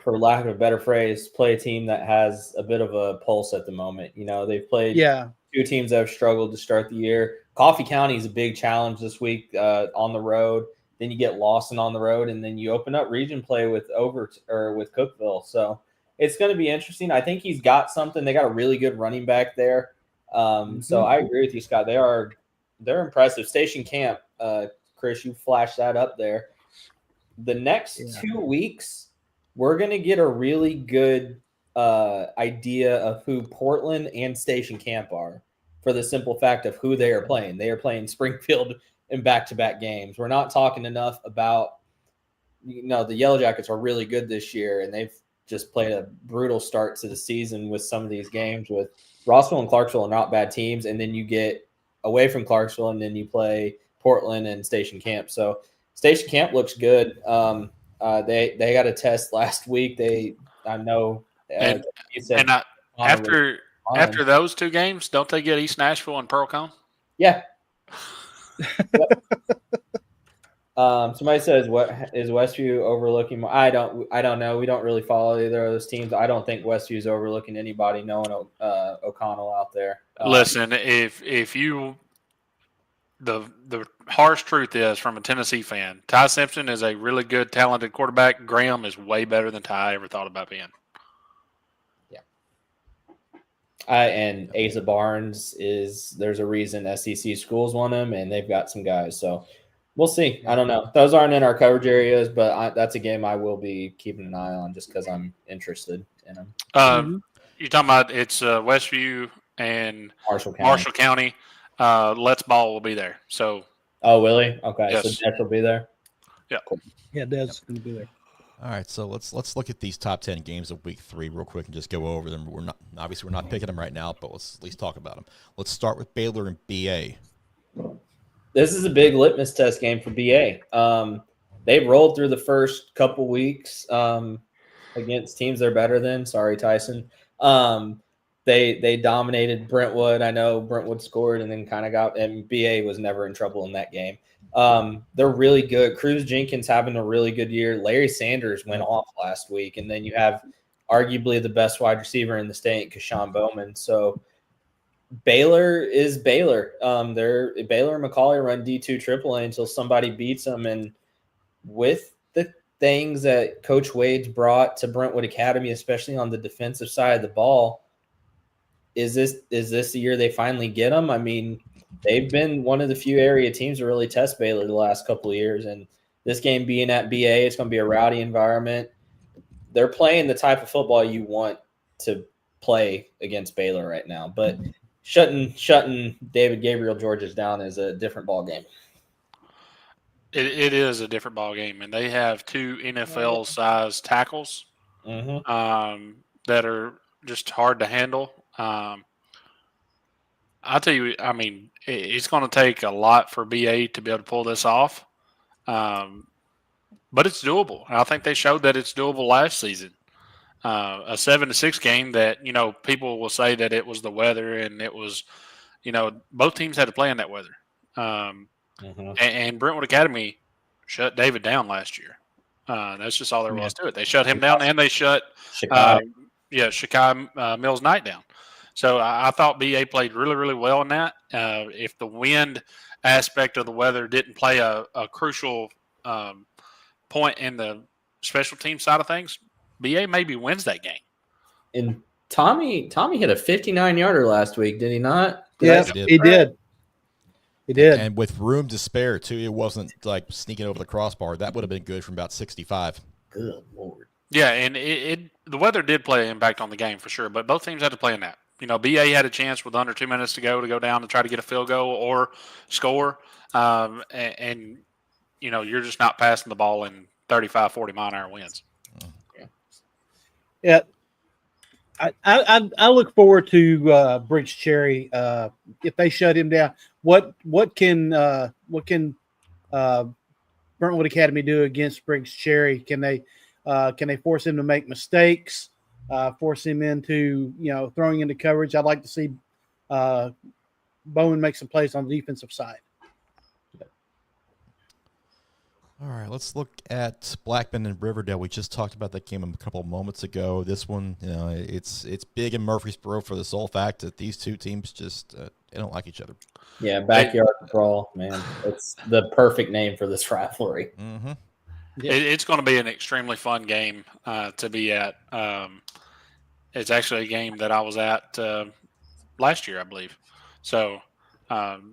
for lack of a better phrase, play a team that has a bit of a pulse at the moment. They've played 2 teams that have struggled to start the year. Coffee County is a big challenge this week on the road. Then you get Lawson on the road, and then you open up region play with Cookeville. So it's going to be interesting. I think he's got something. They got a really good running back there. So I agree with you, Scott. They're impressive. Station Camp, Chris, you flashed that up there. The next 2 weeks, we're going to get a really good idea of who Portland and Station Camp are, for the simple fact of who they are playing. They are playing Springfield in back-to-back games. We're not talking enough about, the Yellow Jackets are really good this year, and they've just played a brutal start to the season with some of these games. With Rossville and Clarksville are not bad teams, and then you get away from Clarksville, and then you play Portland and Station Camp. So Station Camp looks good. They got a test last week. After those 2 games, don't they get East Nashville and Pearl Cone? Yeah. Somebody says, "What is Westview overlooking?" I don't know. We don't really follow either of those teams. I don't think Westview is overlooking anybody. Knowing O'Connell out there. Listen, if you the harsh truth is, from a Tennessee fan, Ty Simpson is a really good, talented quarterback. Graham is way better than Ty ever thought about being. And Asa Barnes there's a reason SEC schools want him, and they've got some guys. So We'll see. I don't know. Those aren't in our coverage areas, but that's a game I will be keeping an eye on just because I'm interested in them. You're talking about it's Westview and Marshall County. Marshall County. Let's Ball will be there. So. Oh, really? Okay, Yes. so Jeff will be there. Yeah. Yeah, Dez going to be there. All right, so let's look at these top 10 games of Week 3 real quick and just go over them. We're not picking them right now, but let's at least talk about them. Let's start with Baylor and BA. This is a big litmus test game for BA. They rolled through the first couple weeks against teams they're better than. Sorry, Tyson. They dominated Brentwood. I know Brentwood scored and then kind of and BA was never in trouble in that game. They're really good. Cruz Jenkins having a really good year. Larry Sanders went off last week, and then you have arguably the best wide receiver in the state, Kashawn Bowman. So Baylor is Baylor. Baylor and McCauley run D2 AAA until somebody beats them. And with the things that Coach Wade's brought to Brentwood Academy, especially on the defensive side of the ball, is this the year they finally get them? I mean, they've been one of the few area teams to really test Baylor the last couple of years. And this game being at BA, it's going to be a rowdy environment. They're playing the type of football you want to play against Baylor right now. But shutting David Gabriel Georges down is a different ball game. It is a different ball game, and they have two NFL-sized tackles that are just hard to handle. I'll tell you, I mean, it's going to take a lot for BA to be able to pull this off, but it's doable. And I think they showed that it's doable last season. A 7-6 game that, people will say that it was the weather and it was, both teams had to play in that weather. And Brentwood Academy shut David down last year. That's just all there was to it. They shut him down and they shut Shakai Mills Knight down. So I thought BA played really, really well in that. If the wind aspect of the weather didn't play a crucial point in the special team side of things, BA maybe wins that game. And Tommy hit a 59-yarder last week, did he not? Yes, he did. He did. And with room to spare, too. It wasn't like sneaking over the crossbar. That would have been good from about 65. Good Lord. Yeah, and the weather did play an impact on the game for sure, but both teams had to play in that. BA had a chance with under 2 minutes to go down and try to get a field goal or score. And you're just not passing the ball in 35, 40-mile-an-hour winds. Yeah. I look forward to Briggs Cherry. If they shut him down, what can Brentwood Academy do against Briggs Cherry? Can they force him to make mistakes? Force him into throwing into coverage? I'd like to see Bowman make some plays on the defensive side. All right, let's look at Blackman and Riverdale. We just talked about that game a couple of moments ago. This one, it's big in Murfreesboro for the sole fact that these two teams just they don't like each other. Yeah, backyard brawl, man. It's the perfect name for this rivalry. Mm-hmm. It's going to be an extremely fun game to be at. It's actually a game that I was at last year, I believe. So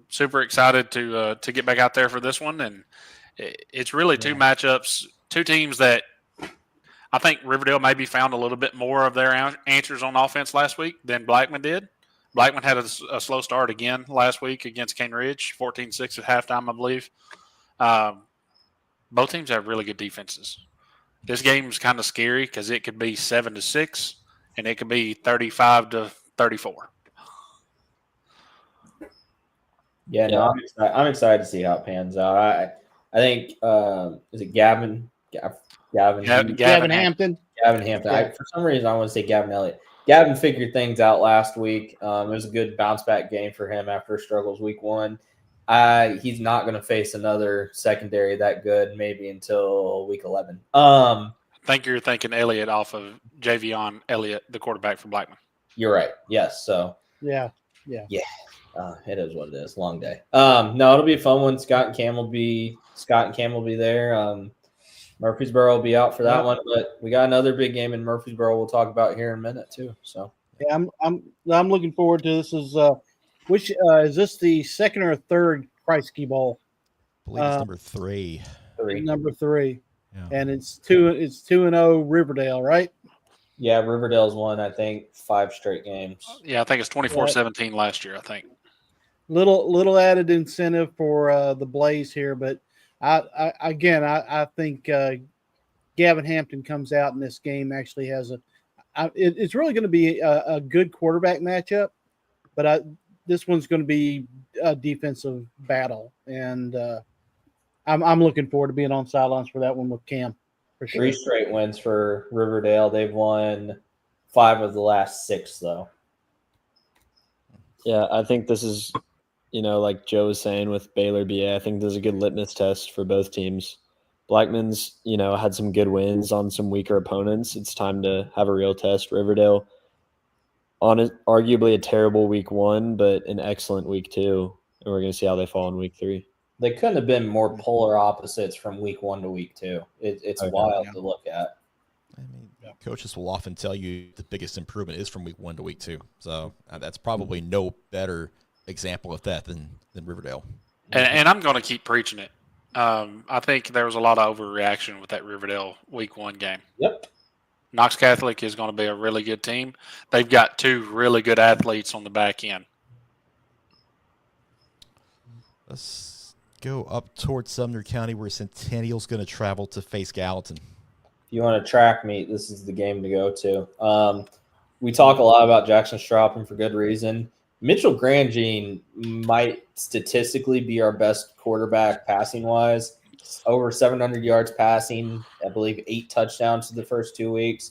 super excited to get back out there for this one. And it's really two matchups, two teams that I think Riverdale maybe found a little bit more of their answers on offense last week than Blackman did. Blackman had a slow start again last week against Cane Ridge, 14-6 at halftime, I believe. Both teams have really good defenses. This game is kind of scary because it could be 7-6 and it could be 35-34. Yeah, no, I'm excited to see how it pans out. I think is it Gavin Hampton? Gavin Hampton. Yeah. For some reason, I want to say Gavin Elliott. Gavin figured things out last week. It was a good bounce back game for him after struggles week 1. He's not going to face another secondary that good maybe until week 11. I think you're thinking Elliott off of Javion Elliott, the quarterback for Blackman. You're right. Yes. So yeah. It is what it is. Long day. No, it'll be a fun one. Scott and Cam will be there. Murfreesboro will be out for that one, but we got another big game in Murfreesboro we'll talk about here in a minute too. So yeah, I'm looking forward to this. Is this the second or third Kreisky Bowl? believe it's number 3. Number 3. Yeah. And it's 2-0 Riverdale, right? Yeah, Riverdale's won, I think, 5 straight games. Yeah, I think it's 24-17 last year, I think. Little added incentive for the Blaze here, but I think Gavin Hampton comes out in this game, actually has it's really going to be a good quarterback matchup, but this one's going to be a defensive battle, and I'm looking forward to being on sidelines for that one with Cam. For sure. 3 straight wins for Riverdale. They've won 5 of the last 6, though. Yeah, I think this is, like Joe was saying with Baylor BA, I think this is a good litmus test for both teams. Blackman's, had some good wins on some weaker opponents. It's time to have a real test. Riverdale, arguably a terrible week 1, but an excellent week 2. And we're going to see how they fall in week 3. They couldn't have been more polar opposites from week 1 to week 2. It's wild to look at. I mean, coaches will often tell you the biggest improvement is from week 1 to week 2. So that's probably no better example of that than Riverdale. And I'm going to keep preaching it. I think there was a lot of overreaction with that Riverdale week 1 game. Yep. Knox Catholic is going to be a really good team. They've got 2 really good athletes on the back end. Let's go up towards Sumner County where Centennial's going to travel to face Gallatin. If you want a track meet, this is the game to go to. We talk a lot about Jackson Straub, and for good reason. Mitchell Grandjean might statistically be our best quarterback passing-wise. Over 700 yards passing, I believe 8 touchdowns in the first 2 weeks.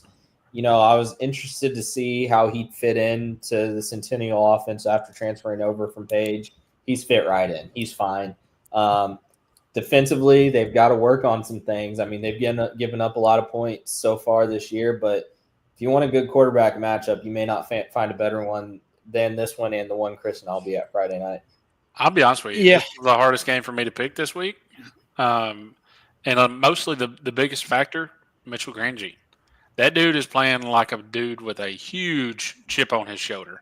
I was interested to see how he'd fit into the Centennial offense after transferring over from Page. He's fit right in. He's fine. Defensively, they've got to work on some things. I mean, they've given up a lot of points so far this year, but if you want a good quarterback matchup, you may not find a better one than this one and the one Chris and I'll be at Friday night. I'll be honest with you. Yeah. This was the hardest game for me to pick this week. And mostly the biggest factor, Mitchell Grandjean. That dude is playing like a dude with a huge chip on his shoulder.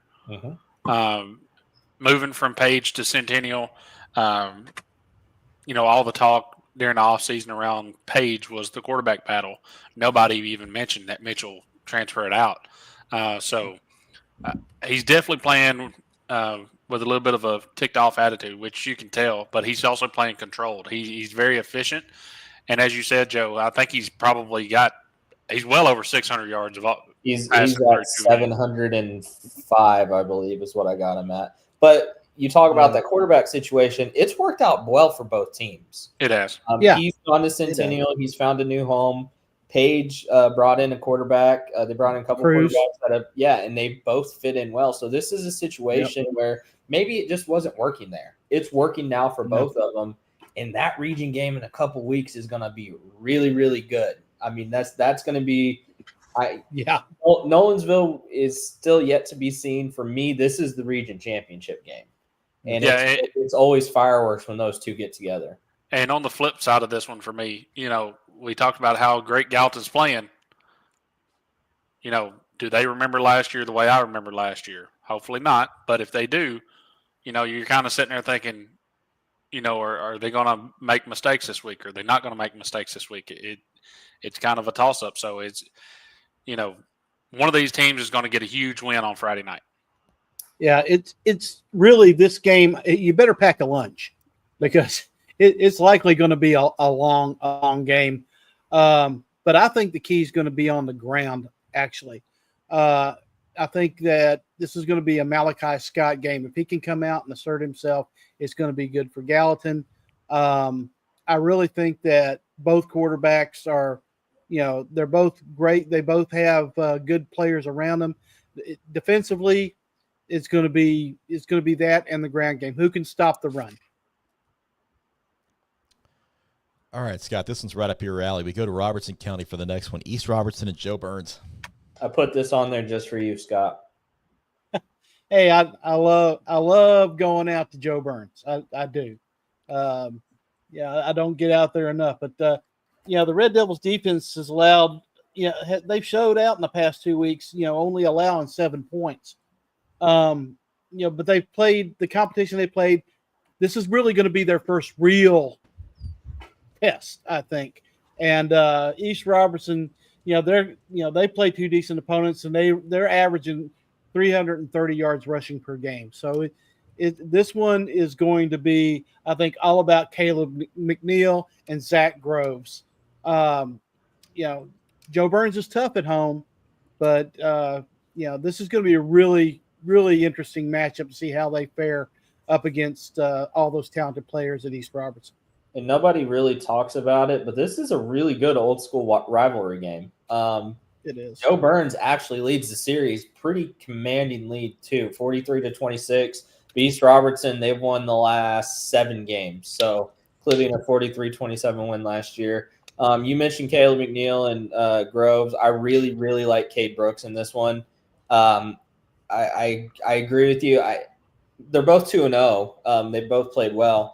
Moving from Page to Centennial, all the talk during the offseason around Page was the quarterback battle. Nobody even mentioned that Mitchell transferred out. So he's definitely playing with a little bit of a ticked-off attitude, which you can tell, but he's also playing controlled. He's very efficient. And as you said, Joe, I think he's well over 600 yards of He's at 705, I believe, is what I got him at. But you talk about that quarterback situation. It's worked out well for both teams. It has. He's gone to Centennial. He's found a new home. Page brought in a quarterback. They brought in a couple quarterbacks and they both fit in well. So this is a situation where maybe it just wasn't working there. It's working now for both of them. And that region game in a couple weeks is going to be really, really good. I mean, that's going to be Nolensville is still yet to be seen. For me, this is the region championship game. And it's always fireworks when those two get together. And on the flip side of this one for me, we talked about how great Gallatin's playing. Do they remember last year the way I remember last year? Hopefully not. But if they do, you're kind of sitting there thinking, are they going to make mistakes this week? Or are they not going to make mistakes this week? It's kind of a toss-up. So it's, one of these teams is going to get a huge win on Friday night. Yeah, it's really this game. You better pack a lunch because it's likely going to be a long game. But I think the key is going to be on the ground, actually. I think that this is going to be a Malachi Scott game. If he can come out and assert himself, it's going to be good for Gallatin. I really think that both quarterbacks are, they're both great. They both have good players around them. Defensively, it's going to be that and the ground game. Who can stop the run? All right, Scott, this one's right up your alley. We go to Robertson County for the next one. East Robertson and Joe Burns. I put this on there just for you, Scott. Hey, I love going out to Joe Burns. I do. I don't get out there enough. But, the Red Devils defense has allowed, they've showed out in the past 2 weeks, only allowing 7 points. But they've played the competition they played. This is really going to be their first real test, I think. And East Robertson, they play two decent opponents, and they're averaging 330 yards rushing per game. So this one is going to be, I think, all about Caleb McNeil and Zach Groves. Joe Burns is tough at home, but this is going to be a really, really interesting matchup to see how they fare up against all those talented players at East Robertson. And nobody really talks about it, but this is a really good old school rivalry game. It is. Joe Burns actually leads the series, pretty commanding lead too, 43-26. East Robertson, they've won the last 7 games, so including a 43-27 win last year. You mentioned Caleb McNeil and Groves. I really, really like Cade Brooks in this one. I agree with you. They're both 2-0. They both played well.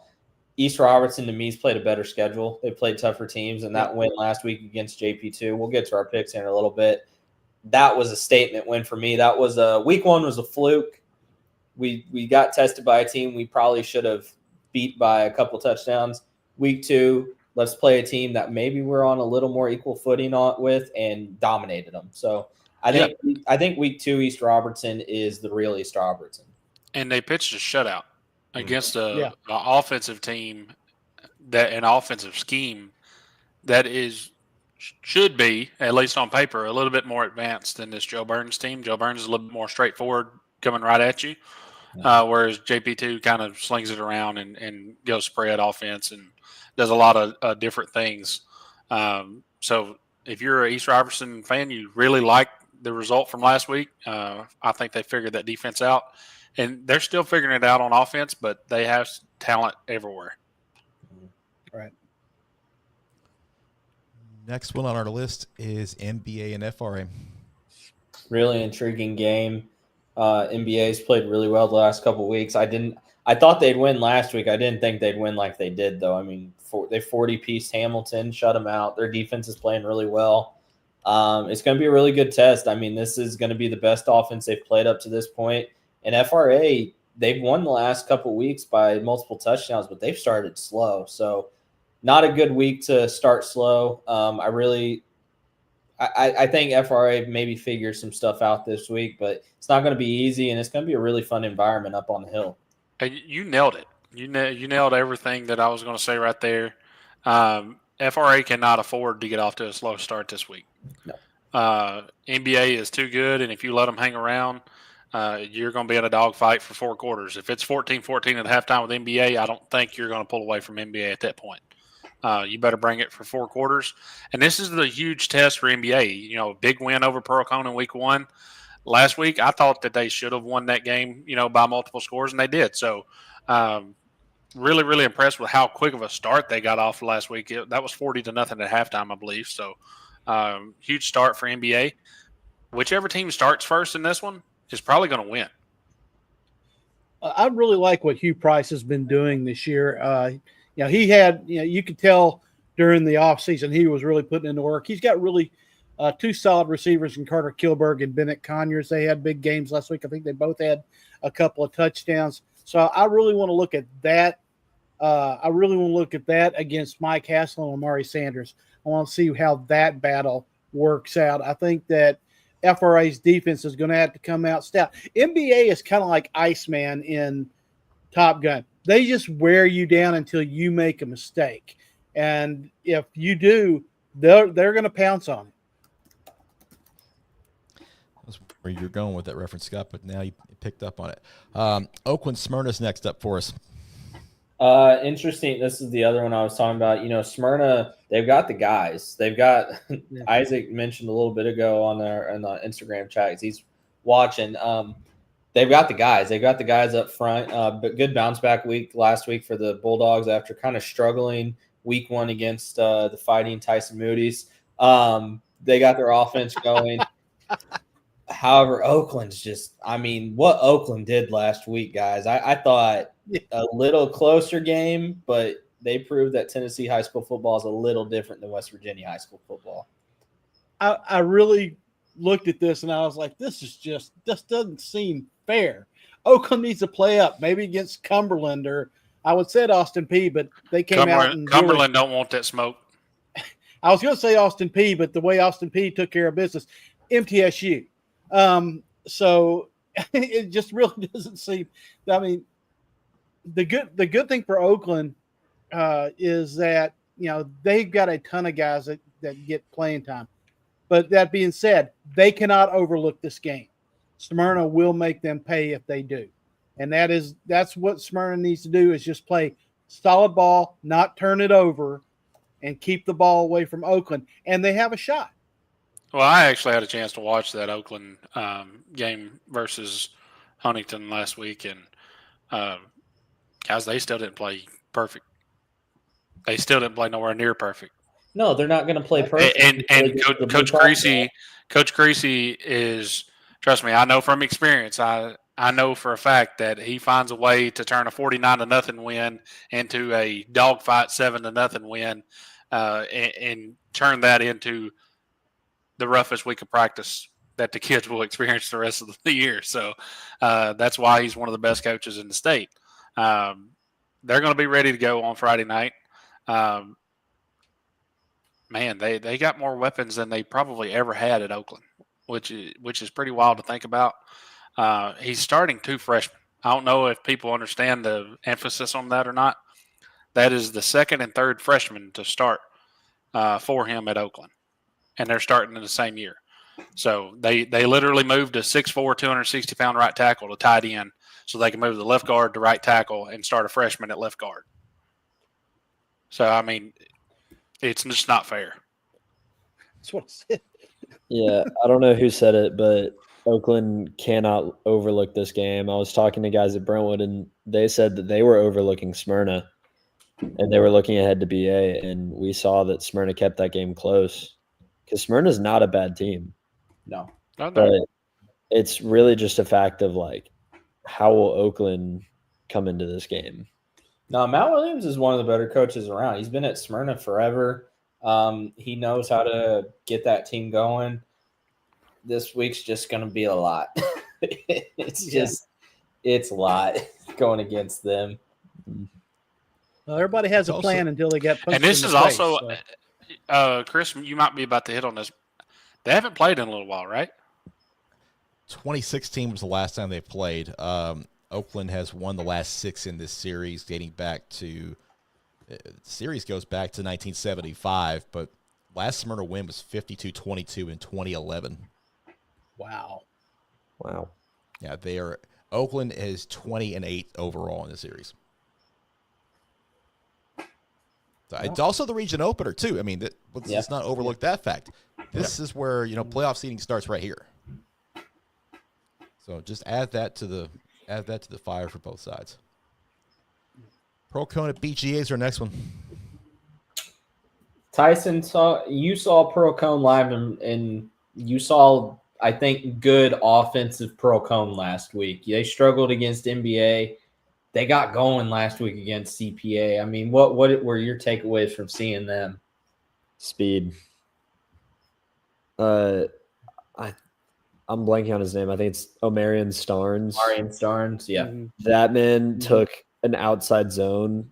East Robertson, to me, has played a better schedule. They played tougher teams, and that win last week against JP2. We'll get to our picks here in a little bit. That was a statement win for me. That was week 1 was a fluke. We got tested by a team we probably should have beat by a couple touchdowns. Week 2, let's play a team that maybe we're on a little more equal footing with and dominated them. So I think week 2 East Robertson is the real East Robertson. And they pitched a shutout against an offensive team an offensive scheme that should be, at least on paper, a little bit more advanced than this Joe Burns team. Joe Burns is a little bit more straightforward, coming right at you, whereas JP2 kind of slings it around and goes spread offense and does a lot of different things. So if you're an East Robertson fan, you really like the result from last week. I think they figured that defense out. And they're still figuring it out on offense, but they have talent everywhere. Right. Next one on our list is NBA and FRA. Really intriguing game. NBA's played really well the last couple of weeks. I thought they'd win last week. I didn't think they'd win like they did, though. I mean, they 40-piece Hamilton, shut them out. Their defense is playing really well. It's going to be a really good test. I mean, this is going to be the best offense they've played up to this point. And FRA, they've won the last couple of weeks by multiple touchdowns, but they've started slow. So not a good week to start slow. I think FRA maybe figures some stuff out this week, but it's not going to be easy, and it's going to be a really fun environment up on the hill. And you nailed it. You nailed everything that I was going to say right there. FRA cannot afford to get off to a slow start this week. No. NBA is too good, and if you let them hang around, you're going to be in a dogfight for 4 quarters. If it's 14-14 at halftime with NBA, I don't think you're going to pull away from NBA at that point. You better bring it for 4 quarters. And this is the huge test for NBA. Big win over Pearl-Cohn in week 1. Last week, I thought that they should have won that game, by multiple scores, and they did. So, really, really impressed with how quick of a start they got off last week. That was 40-0 at halftime, I believe. So, huge start for NBA. Whichever team starts first in this one is probably going to win. I really like what Hugh Price has been doing this year. He had, you could tell during the offseason he was really putting in the work. He's got really 2 solid receivers in Carter Kilberg and Bennett Conyers. They had big games last week. I think they both had a couple of touchdowns. So I really want to look at that. Against Mike Hassel and Amari Sanders. I want to see how that battle works out. I think that FRA's defense is going to have to come out stout. NBA is kind of like Iceman in Top Gun. They just wear you down until you make a mistake. And if you do, they're going to pounce on it. That's where you're going with that reference, Scott, but now you picked up on it. Oakland Smyrna's next up for us. Interesting. This is the other one I was talking about. Smyrna, they've got the guys. They've got Isaac mentioned a little bit ago on the Instagram chat. He's watching. They've got the guys. They've got the guys up front. But good bounce back week last week for the Bulldogs after kind of struggling week 1 against the Fighting Tyson Moody's. They got their offense going. However, Oakland's what Oakland did last week, guys. I thought a little closer game, but they proved that Tennessee high school football is a little different than West Virginia high school football. I really looked at this and I was like, this doesn't seem fair. Oakland needs to play up, maybe against Cumberland or I would say Austin P, but they came out and Cumberland don't want that smoke. I was going to say Austin P, but the way Austin P took care of business, MTSU. So it just really doesn't seem. I mean, the good thing for Oakland is that they've got a ton of guys that get playing time. But that being said, they cannot overlook this game. Smyrna will make them pay if they do, and that's what Smyrna needs to do is just play solid ball, not turn it over, and keep the ball away from Oakland, and they have a shot. Well, I actually had a chance to watch that Oakland game versus Huntington last week, and guys, they still didn't play perfect. They still didn't play nowhere near perfect. No, they're not going to play perfect. And Coach Creasy is, trust me, I know from experience. I know for a fact that he finds a way to turn a 49-0 win into a dogfight 7-0 win, and turn that into the roughest week of practice that the kids will experience the rest of the year. So that's why he's one of the best coaches in the state. They're going to be ready to go on Friday night. Man, they got more weapons than they probably ever had at Oakland, which is pretty wild to think about. He's starting 2 freshmen. I don't know if people understand the emphasis on that or not. That is the second and third freshmen to start for him at Oakland, and they're starting in the same year. So they literally moved a 6'4", 260-pound right tackle to tight end so they can move the left guard to right tackle and start a freshman at left guard. So, I mean, it's just not fair. That's what I said. Yeah, I don't know who said it, but Oakland cannot overlook this game. I was talking to guys at Brentwood, and they said that they were overlooking Smyrna, and they were looking ahead to BA, and we saw that Smyrna kept that game close because Smyrna's not a bad team. No. But it's really just a fact of, like, how will Oakland come into this game? No, Matt Williams is one of the better coaches around. He's been at Smyrna forever. He knows how to get that team going. This week's just going to be a lot. It's a lot going against them. Well, everybody has a plan until they get punched. And this in is the also, face, so. Chris, you might be about to hit on this. They haven't played in a little while, right? 2016 was the last time they played. Oakland has won the last 6 in this series, dating back to the series goes back to 1975, but last Smyrna win was 52-22 in 2011. Wow. Yeah, Oakland is 20-8 overall in the series. So it's also the region opener too. I mean, let's not overlook that fact. This is where playoff seeding starts right here. So just add that to the fire for both sides. Pearl Cone at BGA is our next one. Tyson, you saw Pearl Cone live, and you saw, I think, good offensive Pearl Cone last week. They struggled against NBA. They got going last week against CPA. I mean, what were your takeaways from seeing them? Speed. I'm blanking on his name. I think it's Omarion Starnes. Yeah. That man took an outside zone.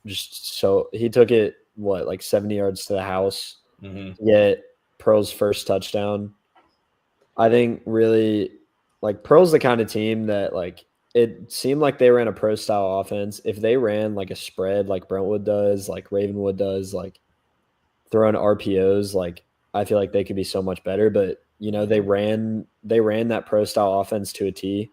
He took it, like 70 yards to the house. Yet Pearl's first touchdown. I think really, like, Pearl's the kind of team that, like, it seemed like they ran a pro style offense. If they ran like a spread like Brentwood does, like Ravenwood does, like throwing RPOs, like I feel like they could be so much better. But they ran that pro style offense to a T.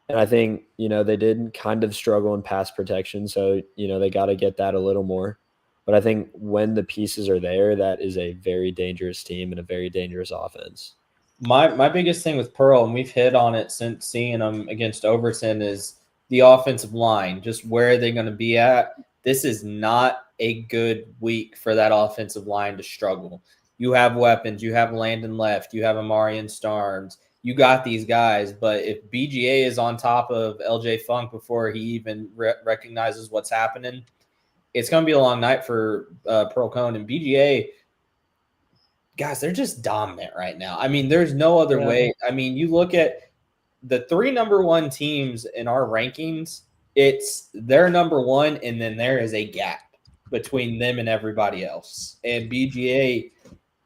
And I think, they did kind of struggle in pass protection. So, they got to get that a little more. But I think when the pieces are there, that is a very dangerous team and a very dangerous offense. My biggest thing with Pearl, and we've hit on it since seeing them against Overton, is the offensive line. Just where are they going to be at? This is not a good week for that offensive line to struggle. You have weapons. You have Landon Left. You have Omarion Starnes. You got these guys. But if BGA is on top of LJ Funk before he even recognizes what's happening, it's going to be a long night for Pearl Cone. And BGA, guys, they're just dominant right now. I mean, there's no other way. I mean, you look at the 3 number 1 teams in our rankings, they're number one, and then there is a gap between them and everybody else. And BGA,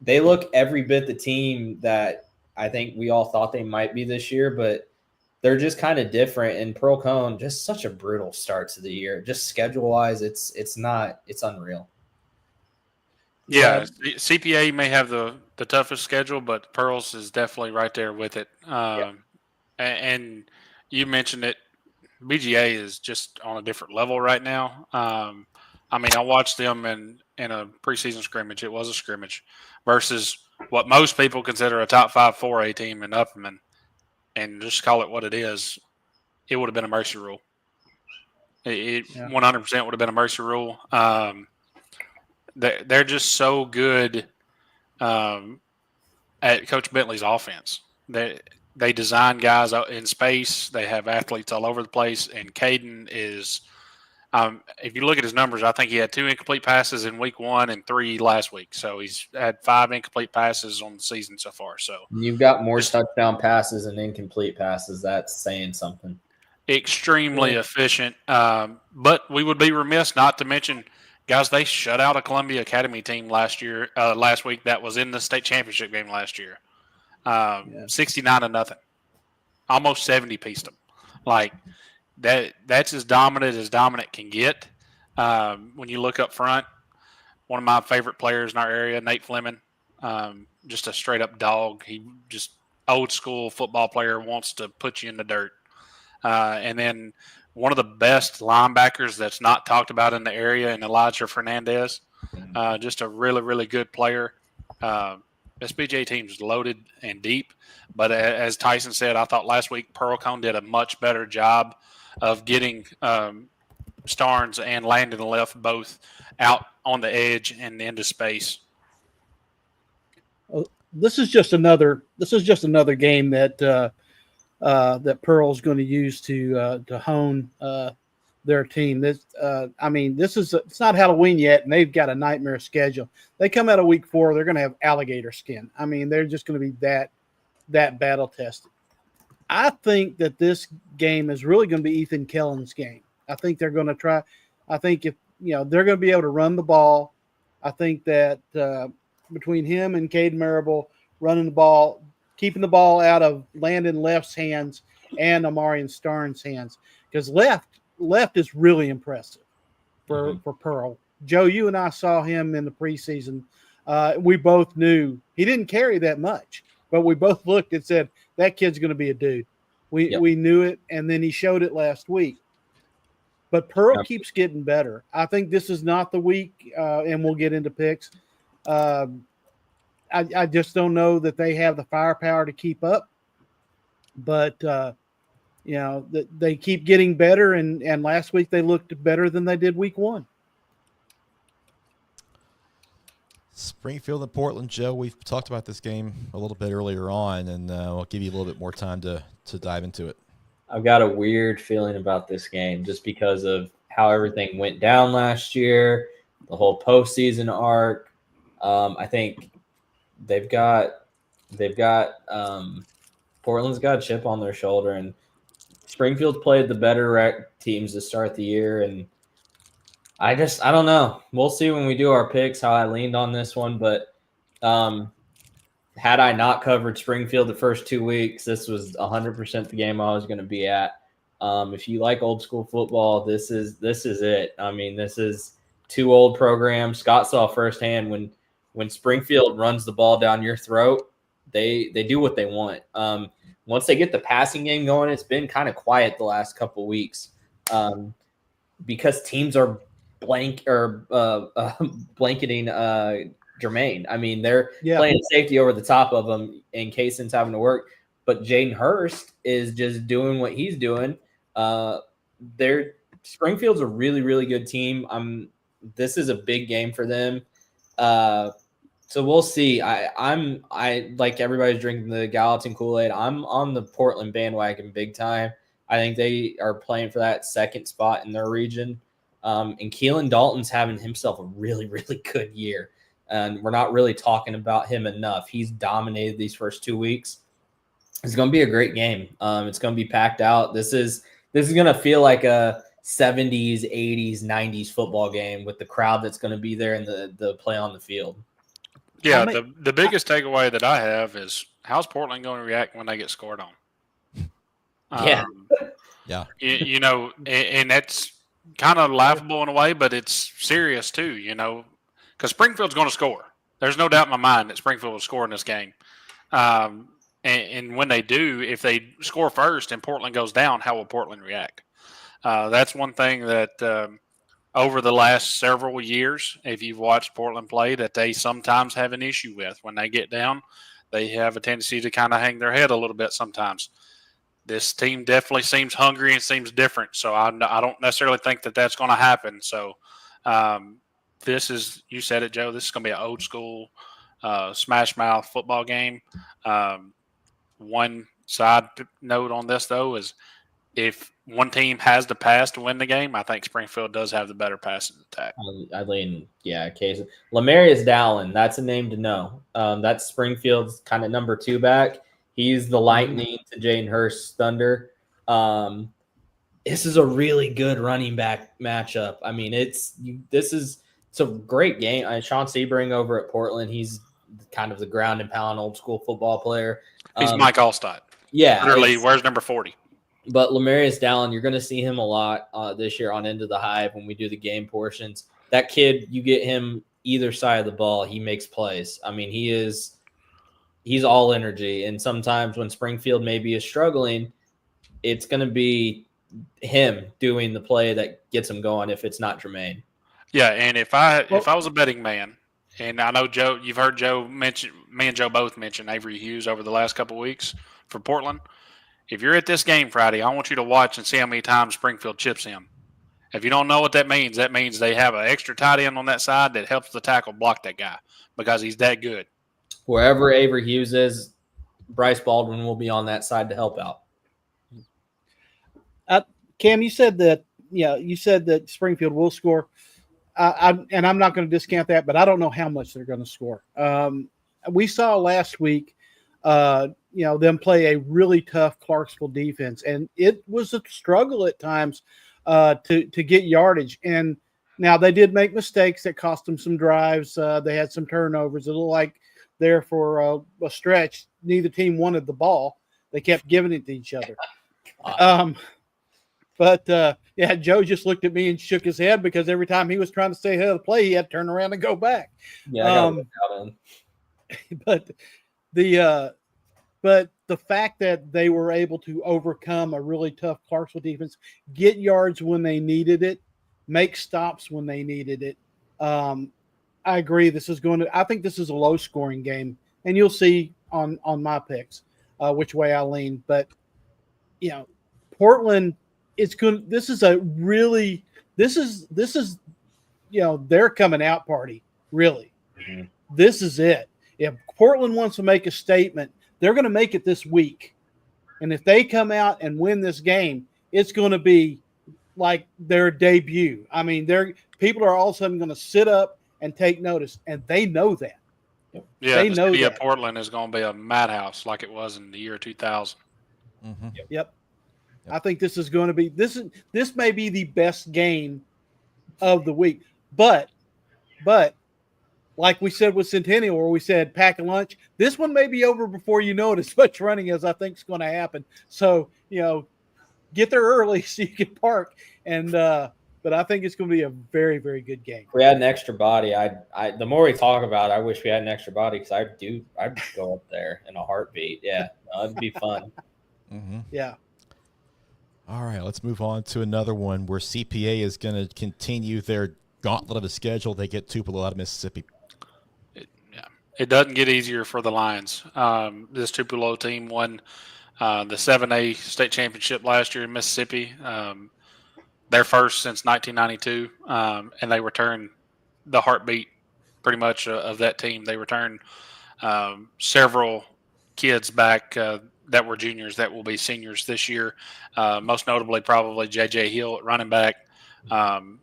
they look every bit the team that I think we all thought they might be this year, but they're just kind of different. And Pearl Cone, just such a brutal start to the year. Just schedule-wise, it's unreal. Yeah, CPA may have the toughest schedule, but Pearls is definitely right there with it. And you mentioned it, BGA is just on a different level right now. I mean, I watched them in a preseason scrimmage. It was a scrimmage versus what most people consider a top 5 4A team in Upperman, and just call it what it is. It would have been a mercy rule. It 100% would have been a mercy rule. They're just so good at Coach Bentley's offense. They design guys out in space. They have athletes all over the place. And Caden is, if you look at his numbers, I think he had 2 incomplete passes in week 1 and 3 last week. So he's had 5 incomplete passes on the season so far. So you've got more touchdown passes and incomplete passes. That's saying something. Extremely efficient. But we would be remiss not to mention, guys, they shut out a Columbia Academy team last week that was in the state championship game last year. 69-0, almost 70-pieced them. Like that's as dominant can get. When you look up front, one of my favorite players in our area, Nate Fleming, just a straight up dog. He just old school football player, wants to put you in the dirt. And then one of the best linebackers that's not talked about in the area, and Elijah Fernandez, just a really, really good player. SBJ team's loaded and deep, but as Tyson said, I thought last week Pearl Cone did a much better job of getting Starnes and Landon Left both out on the edge and into space. This is just another game that that Pearl's going to use to hone their team. It's not Halloween yet, and they've got a nightmare schedule. They come out of week 4, they're going to have alligator skin. I mean, they're just going to be that battle tested. I think that this game is really going to be Ethan Kellen's game. I think they're going to try. I think if they're going to be able to run the ball. I think that between him and Cade Marable running the ball, keeping the ball out of Landon Left's hands and Amarian Starnes' hands, because Left is really impressive for Pearl. Joe, you and I saw him in the preseason. We both knew he didn't carry that much, but we both looked and said, that kid's going to be a dude. We knew it, and then he showed it last week. But Pearl keeps getting better. I think this is not the week, and we'll get into picks. I just don't know that they have the firepower to keep up. But they keep getting better, and last week they looked better than they did week 1. Springfield and Portland, Joe, we've talked about this game a little bit earlier on, and I'll give you a little bit more time to dive into it. I've got a weird feeling about this game just because of how everything went down last year, the whole postseason arc. I think they've got Portland's got a chip on their shoulder, and Springfield's played the better teams to start the year, and I don't know. We'll see when we do our picks how I leaned on this one, but had I not covered Springfield the first 2 weeks, this was 100% the game I was going to be at. If you like old school football, this is it. I mean, this is 2 old programs. Scott saw firsthand when Springfield runs the ball down your throat, they do what they want. Once they get the passing game going, it's been kind of quiet the last couple weeks because teams are blanketing Jermaine. I mean, they're playing safety over the top of him in case it's having to work. But Jaden Hurst is just doing what he's doing. Springfield's a really, really good team. This is a big game for them. So we'll see. I like everybody's drinking the Gallatin Kool-Aid. I'm on the Portland bandwagon big time. I think they are playing for that second spot in their region. And Keelan Dalton's having himself a really, really good year. And we're not really talking about him enough. He's dominated these first 2 weeks. It's going to be a great game. It's going to be packed out. This is going to feel like a 70s, 80s, 90s football game with the crowd that's going to be there and the play on the field. Yeah, the biggest takeaway that I have is how's Portland going to react when they get scored on? Yeah. Yeah. You know, and that's kind of laughable in a way, but it's serious too, you know, because Springfield's going to score. There's no doubt in my mind that Springfield will score in this game. And when they do, if they score first and Portland goes down, how will Portland react? That's one thing that over the last several years, if you've watched Portland play, that they sometimes have an issue with. When they get down, they have a tendency to kind of hang their head a little bit sometimes. This team definitely seems hungry and seems different. So I don't necessarily think that that's going to happen. So this is, you said it, Joe, this is going to be an old school smash mouth football game. One side note on this, though, is if one team has the pass to win the game, I think Springfield does have the better passing attack. I lean, Case. Lamarius Dallin, that's a name to know. That's Springfield's kind of number 2 back. He's the Lightning to Jaden Hurst's Thunder. This is a really good running back matchup. I mean, it's a great game. Sean Sebring over at Portland, he's kind of the ground and pound old school football player. He's Mike Allstott. Yeah. Literally, where's number 40? But Lamarius Dallin, you're going to see him a lot this year on Into the Hive when we do the game portions. That kid, you get him either side of the ball, he makes plays. I mean, he's all energy. And sometimes when Springfield maybe is struggling, it's going to be him doing the play that gets him going if it's not Jermaine. Yeah, and if I was a betting man, and I know Joe, you've heard Joe mention, me and Joe both mention Avery Hughes over the last couple of weeks for Portland. If you're at this game Friday, I want you to watch and see how many times Springfield chips him. If you don't know what that means they have an extra tight end on that side that helps the tackle block that guy because he's that good. Wherever Avery Hughes is, Bryce Baldwin will be on that side to help out. Cam, you said that Springfield will score. I'm not going to discount that, but I don't know how much they're going to score. We saw last week, them play a really tough Clarksville defense, and it was a struggle at times to get yardage. And now they did make mistakes that cost them some drives. They had some turnovers. It looked like there for a stretch, neither team wanted the ball. They kept giving it to each other. Joe just looked at me and shook his head because every time he was trying to stay ahead of the play, he had to turn around and go back. Yeah, but the fact that they were able to overcome a really tough Clarksville defense, get yards when they needed it, make stops when they needed it. I agree. I think this is a low scoring game, and you'll see on my picks which way I lean. But Portland. This is their coming out party, really. Mm-hmm. This is it. If Portland wants to make a statement, they're going to make it this week. And if they come out and win this game, it's going to be like their debut. I mean, people are all of a sudden going to sit up and take notice, and they know that. Yeah, the city of Portland is going to be a madhouse like it was in the year 2000. Mm-hmm. Yep. I think this is going to be this may be the best game of the week. But like we said with Centennial, where we said pack a lunch, this one may be over before you know it, as much running as I think is going to happen. So, get there early so you can park. And but I think it's going to be a very, very good game. If we had an extra body, the more we talk about it, I wish we had an extra body because I'd go up there in a heartbeat. Yeah, it'd be fun. Mm-hmm. Yeah. All right, let's move on to another one where CPA is going to continue their gauntlet of a schedule. They get Tupelo out of Mississippi. It doesn't get easier for the Lions. This Tupelo team won the 7A state championship last year in Mississippi. Their first since 1992, and they returned the heartbeat pretty much of that team. They returned several kids back that were juniors that will be seniors this year. Most notably, probably J.J. Hill at running back. The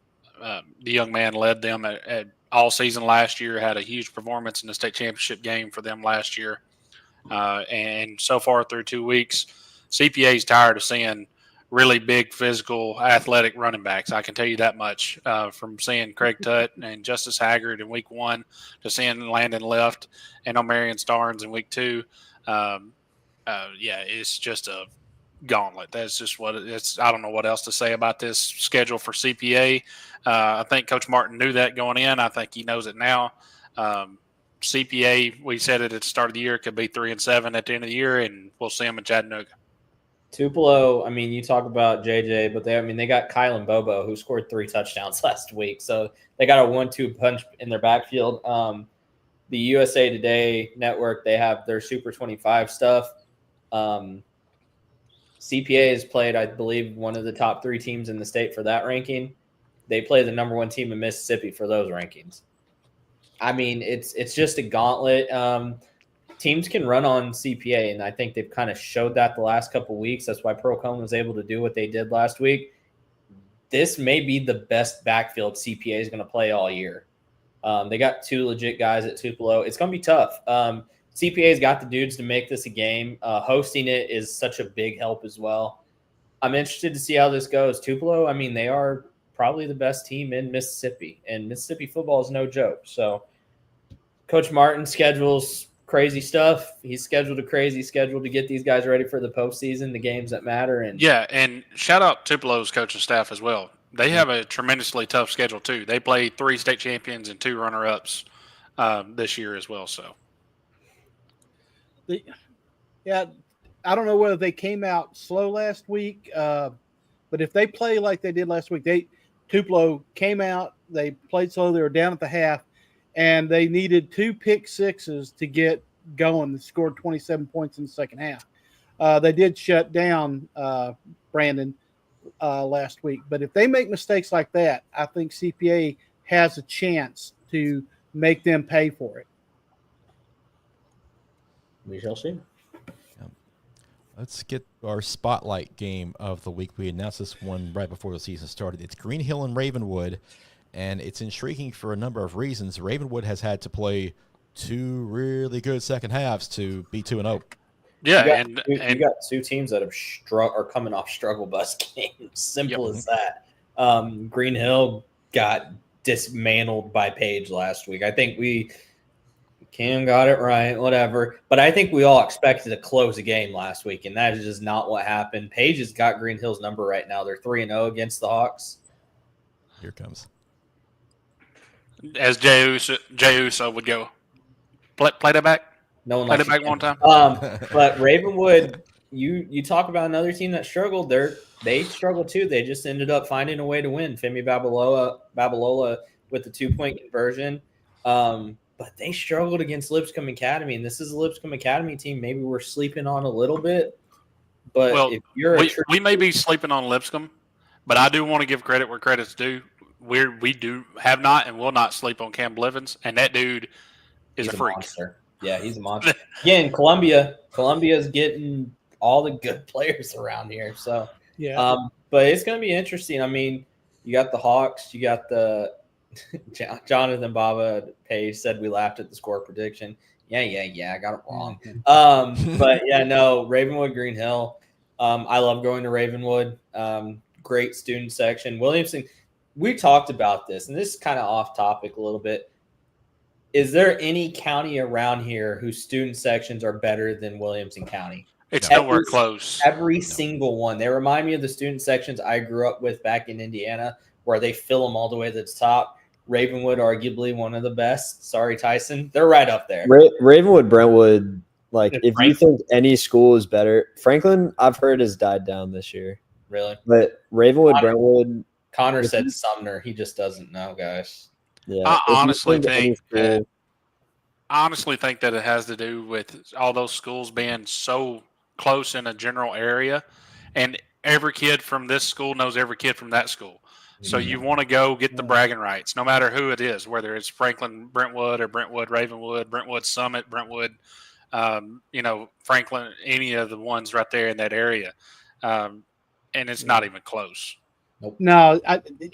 young man led them at all season last year, had a huge performance in the state championship game for them last year. And so far through 2 weeks, CPA is tired of seeing really big, physical, athletic running backs. I can tell you that much from seeing Craig Tutt and Justice Haggard in week 1 to seeing Landon Left and O'Marion Starnes in week 2. It's just a gauntlet. That's just what it's. I don't know what else to say about this schedule for CPA. I think Coach Martin knew that going in. I think he knows it now. CPA, we said it at the start of the year, could be 3-7 at the end of the year, and we'll see them in Chattanooga. Tupelo, I mean, you talk about JJ, but they got Kylan Bobo, who scored 3 touchdowns last week. So they got a 1-2 punch in their backfield. The USA Today network, they have their Super 25 stuff. CPA has played, I believe, one of the top 3 teams in the state for that ranking. They play the number 1 team in Mississippi for those rankings. I mean, it's just a gauntlet. Teams can run on CPA, and I think they've kind of showed that the last couple of weeks. That's why Pearl Cohn was able to do what they did last week. This may be the best backfield CPA is going to play all year. They got 2 legit guys at Tupelo. It's going to be tough. CPA's got the dudes to make this a game. Hosting it is such a big help as well. I'm interested to see how this goes. Tupelo, I mean, they are probably the best team in Mississippi, and Mississippi football is no joke. So Coach Martin schedules crazy stuff. He's scheduled a crazy schedule to get these guys ready for the postseason, the games that matter. And shout out Tupelo's coaching staff as well. They have a tremendously tough schedule too. They play 3 state champions and 2 runner-ups this year as well. So, I don't know whether they came out slow last week, but if they play like they did last week, Tupelo came out, they played slow, they were down at the half, and they needed 2 pick sixes to get going. They scored 27 points in the second half. They did shut down Brandon last week. But if they make mistakes like that, I think CPA has a chance to make them pay for it. We shall see. Let's get our spotlight game of the week. We announced this one right before the season started. It's Green Hill and Ravenwood, and it's intriguing for a number of reasons. Ravenwood has had to play 2 really good second halves to be 2-0. Yeah, you got 2 teams that are coming off struggle bus games. Simple as that. Green Hill got dismantled by Page last week. I think Cam got it right, whatever. But I think we all expected to close a game last week, and that is just not what happened. Page has got Green Hill's number right now. They're 3-0 against the Hawks. Here comes. As Jay Uso would go. Play that back. No one play likes that back one time. But Ravenwood, you talk about another team that struggled. They struggled too. They just ended up finding a way to win. Femi Babalola with the 2-point conversion. But they struggled against Lipscomb Academy, and this is a Lipscomb Academy team maybe we're sleeping on a little bit. But if you're we may be sleeping on Lipscomb, but I do want to give credit where credit's due. We do have not and will not sleep on Cam Blivens, and that dude is a freak. Monster. Yeah, he's a monster. Again, Columbia's getting all the good players around here. So but it's going to be interesting. I mean, you got the Hawks, you got the Jonathan Baba Page said we laughed at the score prediction. Yeah, I got it wrong. But Ravenwood, Green Hill. I love going to Ravenwood. Great student section. Williamson, we talked about this, and this is kind of off topic a little bit. Is there any county around here whose student sections are better than Williamson County? It's nowhere close. Every single one. They remind me of the student sections I grew up with back in Indiana, where they fill them all the way to the top. Ravenwood, arguably one of the best. Sorry, Tyson. They're right up there. Ravenwood, Brentwood, if you think any school is better, Franklin, I've heard, has died down this year. Really? But Ravenwood, Brentwood. Connor said Sumner. He just doesn't know, guys. Yeah. I honestly think that it has to do with all those schools being so close in a general area, and every kid from this school knows every kid from that school. So you want to go get the bragging rights, no matter who it is, whether it's Franklin Brentwood or Brentwood Ravenwood, Brentwood Summit, Brentwood, Franklin, any of the ones right there in that area. And it's not even close. Nope. No,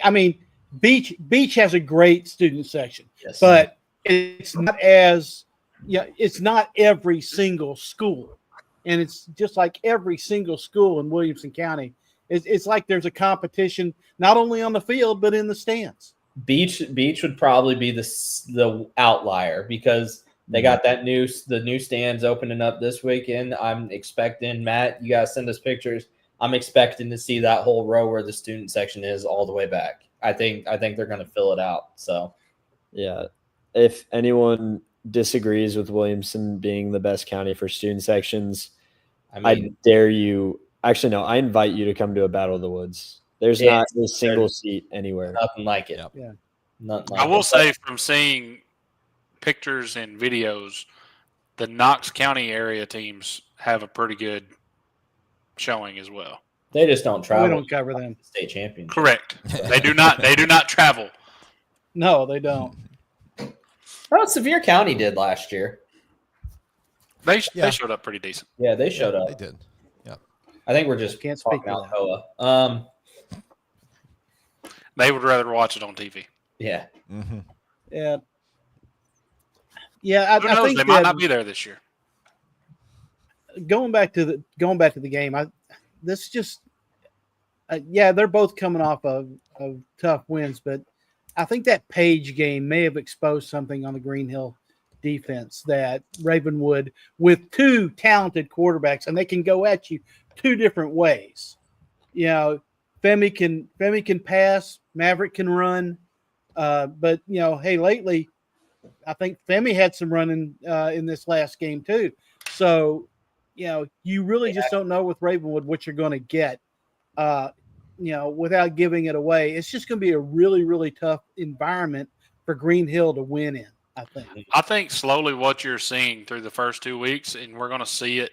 I mean, Beach has a great student section, yes, but it's not it's not every single school. And it's just like every single school in Williamson County it's like there's a competition not only on the field but in the stands. Beach would probably be the outlier because they got the new stands opening up this weekend. I'm expecting, Matt, you guys send us pictures. I'm expecting to see that whole row where the student section is all the way back. I think they're going to fill it out. So, yeah, if anyone disagrees with Williamson being the best county for student sections, I dare you. Actually, no, I invite you to come to a Battle of the Woods. There's not a single seat anywhere. Nothing like it. Yep. Yeah. Nothing like I will it. say from seeing pictures and videos, the Knox County area teams have a pretty good showing as well. They just don't travel. We don't cover them. State championship. Correct. They do not. They do not travel. No, they don't. Well, Sevier County did last year. They showed up pretty decent. Yeah, they showed up. They did. Yeah. I think we're just Can't speak talking for that. Alcoa. They would rather watch it on TV. Yeah. Mm-hmm. Yeah. Yeah, Who I knows? think They might that not be there this year. going back to the game. They're both coming off of tough wins, but I think that Page game may have exposed something on the Green Hill defense that Ravenwood, with two talented quarterbacks, and they can go at you two different ways. You know, Femi can pass, Maverick can run, but hey, lately I think Femi had some running in this last game too. So, you really just don't know with Ravenwood what you're going to get. Without giving it away, it's just going to be a really, really tough environment for Green Hill to win in, I think. I think slowly what you're seeing through the first 2 weeks, and we're going to see it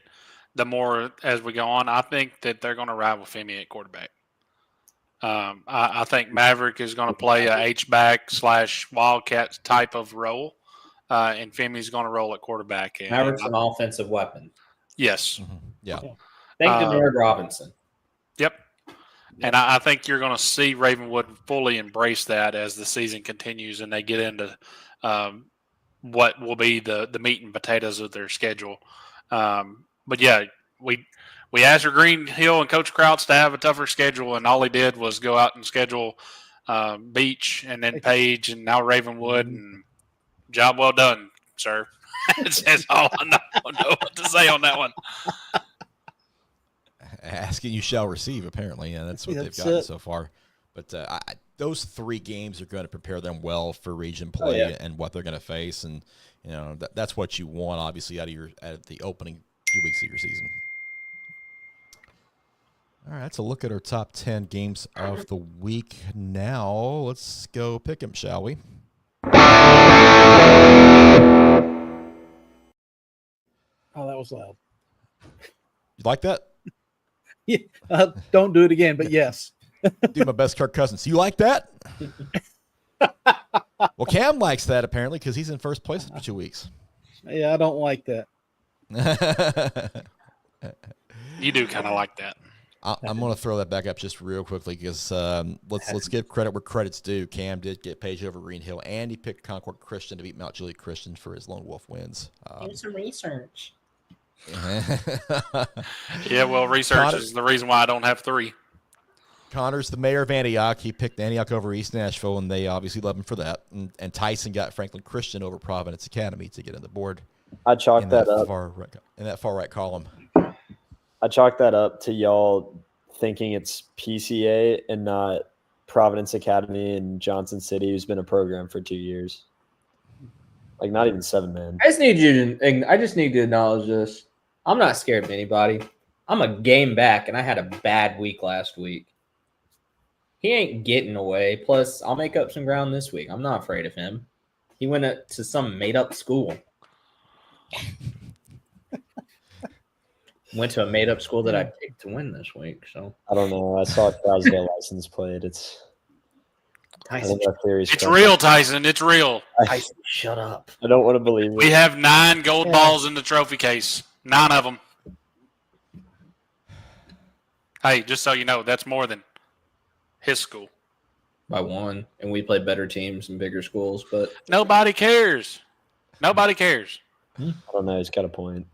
the more as we go on, I think that they're going to ride with Femi at quarterback. I think Maverick is going to play a H-back / Wildcat type of role, and Femi's going to roll at quarterback. And Maverick's an offensive weapon. Yes. Mm-hmm. Yeah. Thank Denard Robinson. Yep. And I think you're going to see Ravenwood fully embrace that as the season continues and they get into what will be the meat and potatoes of their schedule. But yeah, we asked for Green Hill and Coach Krautz to have a tougher schedule, and all he did was go out and schedule Beach and then Page and now Ravenwood, and job well done, sir. That's all I know what to say on that one. Asking you shall receive, apparently. Yeah, that's what they've gotten so far. But those 3 games are going to prepare them well for region play and what they're going to face. And, that's what you want, obviously, out of the opening few weeks of your season. All right, that's a look at our top 10 games of the week. Now, let's go pick them, shall we? Oh, that was loud. You like that? Yeah, don't do it again, but yes. Do my best, Kirk Cousins. You like that? Well, Cam likes that, apparently, because he's in first place for 2 weeks. Yeah, I don't like that. You do kind of like that. I'm going to throw that back up just real quickly because let's give credit where credit's due. Cam did get Page over Green Hill, and he picked Concord Christian to beat Mount Juliet Christian for his Lone Wolf wins. Do some research. Yeah, well, research is the reason why I don't have 3. Connor's the mayor of Antioch. He picked Antioch over East Nashville, and they obviously love him for that. And Tyson got Franklin Christian over Providence Academy to get on the board. I chalked that up. In that far right column. I chalked that up to y'all thinking it's PCA and not Providence Academy in Johnson City, who's been a program for 2 years. Like, not even 7 man. I just need to acknowledge this. I'm not scared of anybody. I'm a game back, and I had a bad week last week. He ain't getting away. Plus, I'll make up some ground this week. I'm not afraid of him. He went to some made-up school. Went to a made-up school that I picked to win this week. So I don't know. I saw Crosdale license plate. Tyson, it's real, Tyson. It's real. Tyson, shut up. I don't want to believe it. We have 9 gold balls in the trophy case. 9 of them. Hey, just so you know, that's more than his school. By 1, and we play better teams and bigger schools, but nobody cares. Nobody cares. I don't know. He's got a point.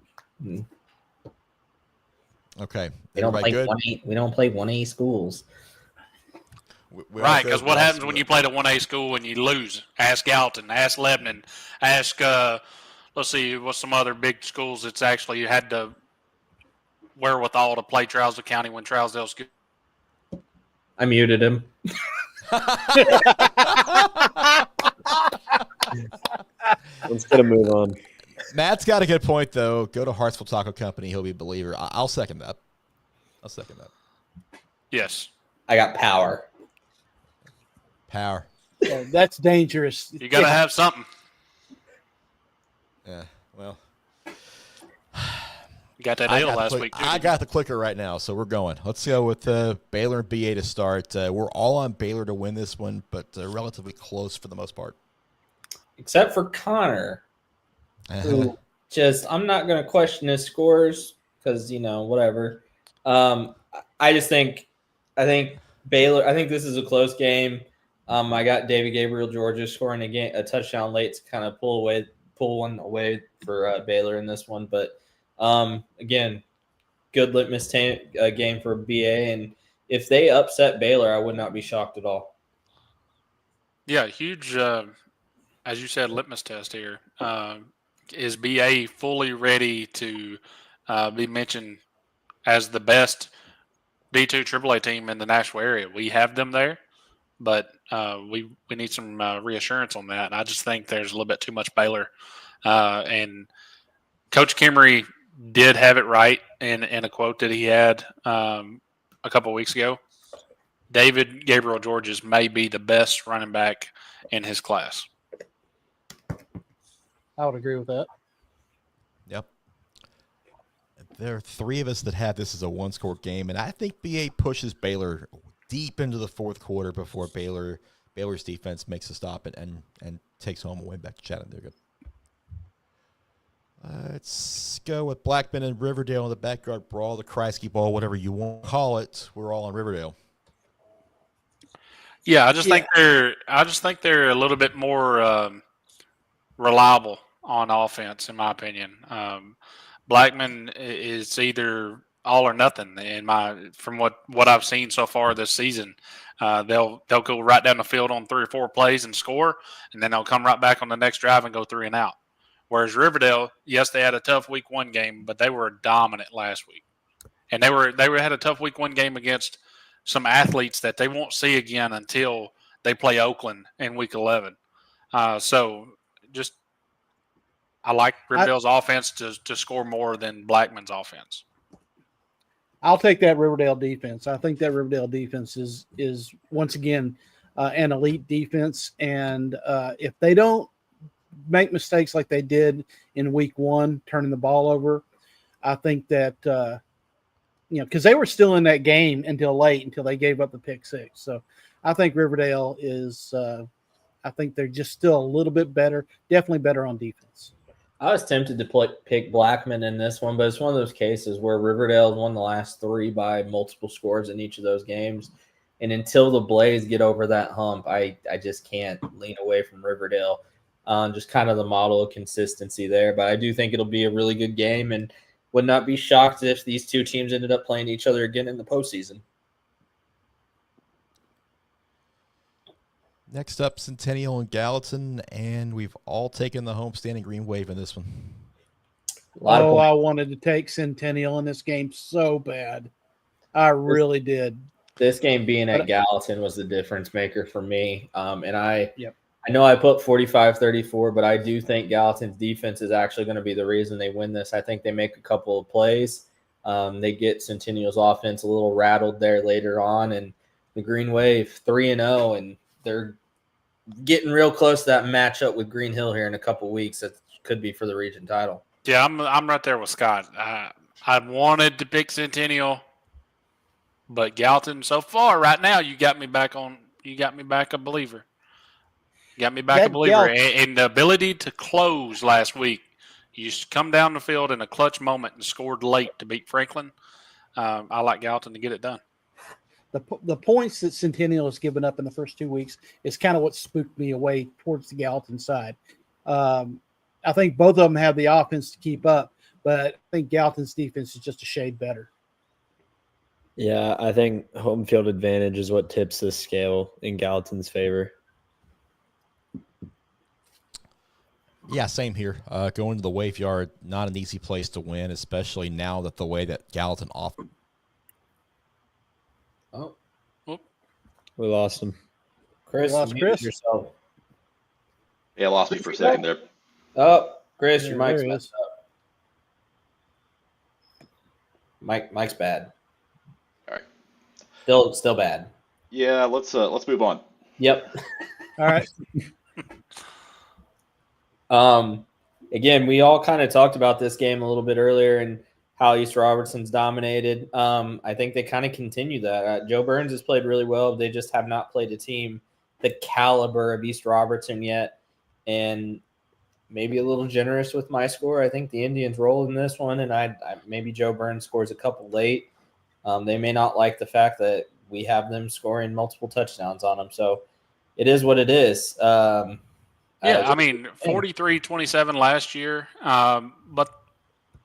Okay. We don't Everybody play good? 1A. We don't play 1A schools. We all Right, good? because We're what all happens when good. you play the 1A school and you lose? Ask Gallatin, ask Lebanon, ask, let's see, what's some other big schools that's actually had the wherewithal to play Trousdale County when Trousdale's good. I muted him. Let's get a move on. Matt's got a good point, though. Go to Hartsville Taco Company. He'll be a believer. I'll second that. I'll second that. Yes. I got power. Power. Yeah, that's dangerous. You got to have something. Yeah, well. You got that deal last week, too. I got the clicker right now, so we're going. Let's go with Baylor and BA to start. We're all on Baylor to win this one, but relatively close for the most part. Except for Connor, who I'm not going to question his scores because, whatever. I think Baylor, I think this is a close game. I got David Gabriel Georgia scoring a touchdown late to kind of pull one away for Baylor in this one. But again, good litmus game for BA. And if they upset Baylor, I would not be shocked at all. Yeah, huge, as you said, litmus test here. Is BA fully ready to be mentioned as the best D2 AAA team in the Nashville area? We have them there, but we need some reassurance on that. And I just think there's a little bit too much Baylor. And Coach Kimmery did have it right in a quote that he had a couple of weeks ago. David Gabriel Georges may be the best running back in his class. I would agree with that. Yep. There are three of us that have this as a one-score game, and I think BA pushes Baylor deep into the fourth quarter before Baylor's defense makes a stop and takes home a win back to Chattanooga. Let's go with Blackman and Riverdale in the backyard brawl, the Kreisky Ball, whatever you want to call it. We're all on Riverdale. Yeah, I just think they're a little bit more reliable on offense, in my opinion. Blackman is either all or nothing from what I've seen so far this season. They'll go right down the field on 3 or 4 plays and score, and then they'll come right back on the next drive and go 3 and out. Whereas Riverdale, yes, they had a tough week 1 game, but they were dominant last week, and they had a tough week 1 game against some athletes that they won't see again until they play Oakland in week 11. So just I like Riverdale's offense to score more than Blackman's offense. I'll take that Riverdale defense. I think that Riverdale defense is once again an elite defense, and if they don't make mistakes like they did in week 1, turning the ball over, I think that because they were still in that game until they gave up the pick 6. So I think Riverdale is. I think they're just still a little bit better, definitely better on defense. I was tempted to pick Blackman in this one, but it's one of those cases where Riverdale won the last 3 by multiple scores in each of those games. And until the Blaze get over that hump, I just can't lean away from Riverdale. Just kind of the model of consistency there. But I do think it'll be a really good game and would not be shocked if these two teams ended up playing each other again in the postseason. Next up, Centennial and Gallatin, and we've all taken the homestanding green wave in this one. I wanted to take Centennial in this game so bad. I really did. This game being at Gallatin was the difference maker for me. I know I put 45-34, but I do think Gallatin's defense is actually going to be the reason they win this. I think they make a couple of plays. They get Centennial's offense a little rattled there later on, and the Green Wave 3-0, and they're getting real close to that matchup with Green Hill here in a couple weeks. That could be for the region title. Yeah, I'm right there with Scott. I wanted to pick Centennial, but Gallatin so far right now, you got me back a believer. You got me back a believer. And the ability to close last week, you just come down the field in a clutch moment and scored late to beat Franklin. I like Gallatin to get it done. The points that Centennial has given up in the first 2 weeks is kind of what spooked me away towards the Gallatin side. I think both of them have the offense to keep up, but I think Gallatin's defense is just a shade better. Yeah, I think home field advantage is what tips this scale in Gallatin's favor. Yeah, same here. Going to the Wave Yard, not an easy place to win, especially now that the way that Gallatin off. Oh, We lost him. Chris, Lost mute Chris? yourself. Yeah, lost me for a second there. Oh, Chris, Yeah, your mic's there he messed up. Mike's bad. All right. Still bad. Yeah, let's move on. Yep. All right. Again, we all kind of talked about this game a little bit earlier and how East Robertson's dominated. I think they kind of continue that. Joe Burns has played really well. They just have not played a team the caliber of East Robertson yet. And maybe a little generous with my score. I think the Indians roll in this one, and I maybe Joe Burns scores a couple late. They may not like the fact that we have them scoring multiple touchdowns on them. So it is what it is. I mean, 43-27 last year. But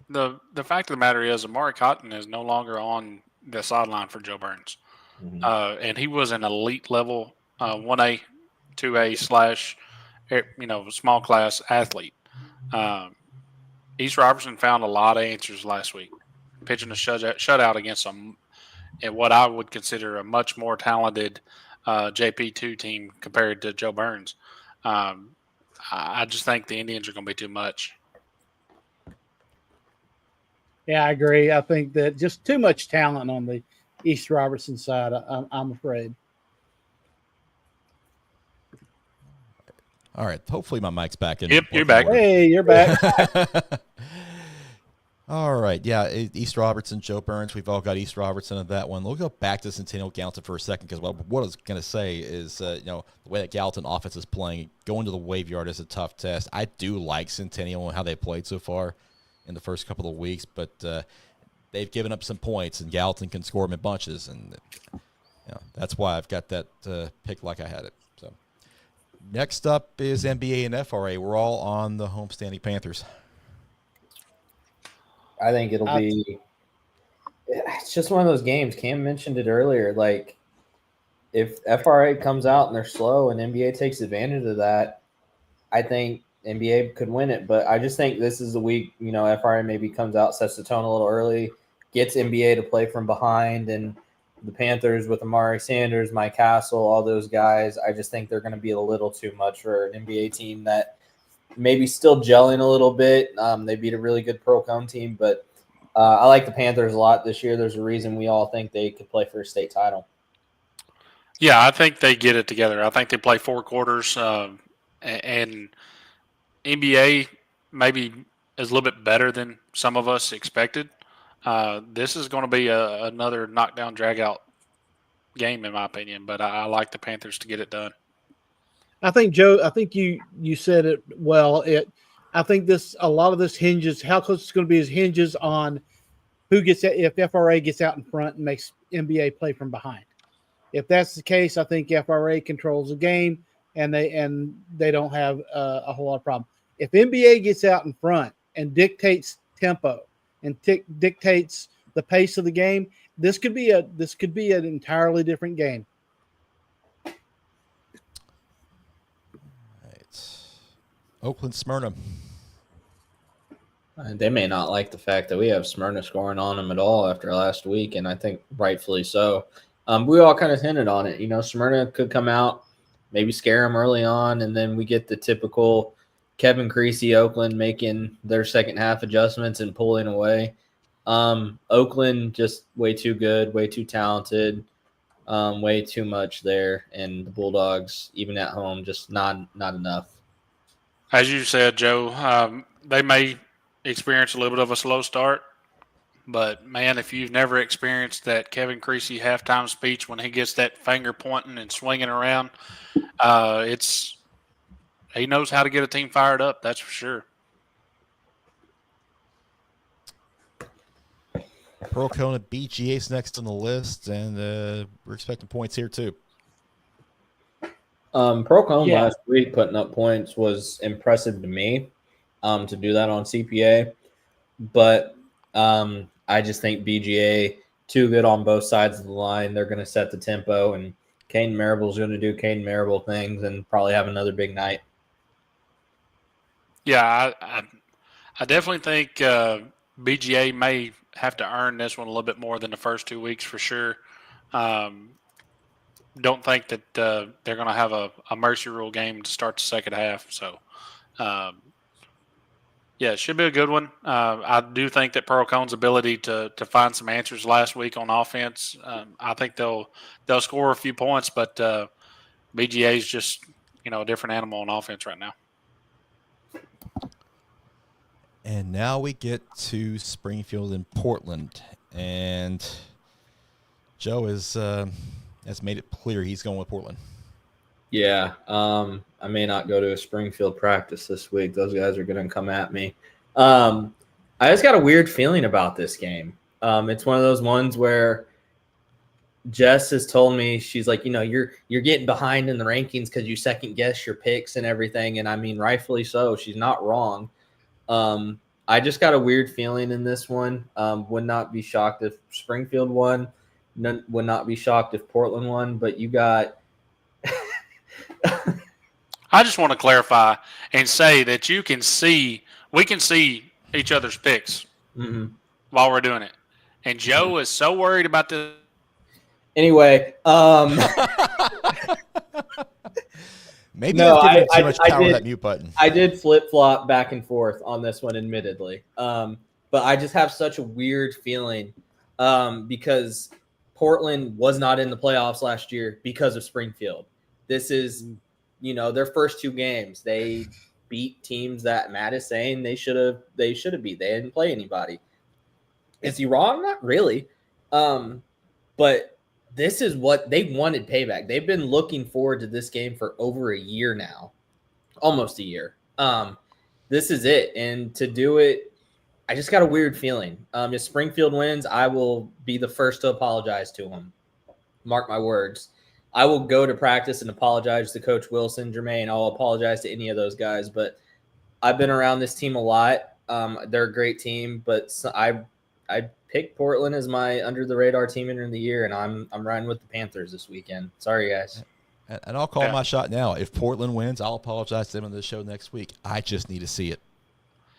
the fact of the matter is Amari Cotton is no longer on the sideline for Joe Burns. Mm-hmm. And he was an elite level 1A, 2A / small class athlete. East Robertson found a lot of answers last week, pitching a shutout against them and what I would consider a much more talented JP2 team compared to Joe Burns. I just think the Indians are going to be too much. Yeah, I agree. I think that just too much talent on the East Robertson side, I'm afraid. All right. Hopefully my mic's back in. Yep, you're back. Hey, you're back. All right. Yeah, East Robertson, Joe Burns. We've all got East Robertson in that one. We'll go back to Centennial Gallatin for a second because what I was going to say is, the way that Gallatin offense is playing, going to the Wave Yard is a tough test. I do like Centennial and how they played so far in the first couple of weeks, but they've given up some points, and Gallatin can score them in bunches, and that's why I've got that pick like I had it. So next up is NBA and FRA. We're all on the homestanding Panthers. I think it'll be – it's just one of those games. Cam mentioned it earlier. Like, if FRA comes out and they're slow and NBA takes advantage of that, I think NBA could win it. But I just think this is the week, FRA maybe comes out, sets the tone a little early, gets NBA to play from behind, and the Panthers with Amari Sanders, Mike Castle, all those guys, I just think they're going to be a little too much for an NBA team that – maybe still gelling a little bit. They beat a really good Pearl Cone team, but I like the Panthers a lot this year. There's a reason we all think they could play for a state title. Yeah, I think they get it together. I think they play 4 quarters, and NBA maybe is a little bit better than some of us expected. This is going to be another knockdown, drag-out game, in my opinion, but I like the Panthers to get it done. I think, Joe, you said it well. I think a lot of this hinges, how close it's going to be hinges on if FRA gets out in front and makes NBA play from behind. If that's the case, I think FRA controls the game and they don't have a whole lot of problem. If NBA gets out in front and dictates tempo and dictates the pace of the game, this could be an entirely different game. Oakland Smyrna. They may not like the fact that we have Smyrna scoring on them at all after last week, and I think rightfully so. We all kind of hinted on it. Smyrna could come out, maybe scare them early on, and then we get the typical Kevin Creasy Oakland making their second half adjustments and pulling away. Oakland just way too good, way too talented, way too much there, and the Bulldogs, even at home, just not enough. As you said, Joe, they may experience a little bit of a slow start, but, man, if you've never experienced that Kevin Creasy halftime speech when he gets that finger pointing and swinging around, he knows how to get a team fired up, that's for sure. Pearl Cone and BGA's next on the list, and we're expecting points here too. Pearl Cone last week putting up points was impressive to me to do that on CPA. But I just think BGA too good on both sides of the line. They're going to set the tempo, and Caden Marable's going to do Caden Marable things and probably have another big night. Yeah, I definitely think BGA may have to earn this one a little bit more than the first 2 weeks for sure. Don't think that they're going to have a mercy rule game to start the second half. So, yeah, it should be a good one. I do think that Pearl Cone's ability to find some answers last week on offense, I think they'll score a few points, but BGA is just a different animal on offense right now. And now we get to Springfield and Portland, and Joe has made it clear he's going with Portland. Yeah, I may not go to a Springfield practice this week. Those guys are going to come at me. I just got a weird feeling about this game. It's one of those ones where Jess has told me, she's like, you're getting behind in the rankings because you second guess your picks and everything, and I mean, rightfully so. She's not wrong. I just got a weird feeling in this one. Would not be shocked if Springfield won. Would not be shocked if Portland won. But you got. I just want to clarify and say that we can see each other's picks while we're doing it. And Joe is so worried about this. Anyway, maybe I've given too much power to that mute button. I did flip-flop back and forth on this one, admittedly. But I just have such a weird feeling because Portland was not in the playoffs last year because of Springfield. This is, their first 2 games. They beat teams that Matt is saying they should have beat. They didn't play anybody. Is he wrong? Not really. But this is what they wanted payback. They've been looking forward to this game for over a year now, almost a year. This is it. And to do it, I just got a weird feeling. If Springfield wins, I will be the first to apologize to them. Mark my words. I will go to practice and apologize to Coach Wilson, Jermaine. I'll apologize to any of those guys. But I've been around this team a lot. They're a great team, but I picked Portland as my under-the-radar team in the year, and I'm riding with the Panthers this weekend. Sorry, guys. And I'll call my shot now. If Portland wins, I'll apologize to them on the show next week. I just need to see it.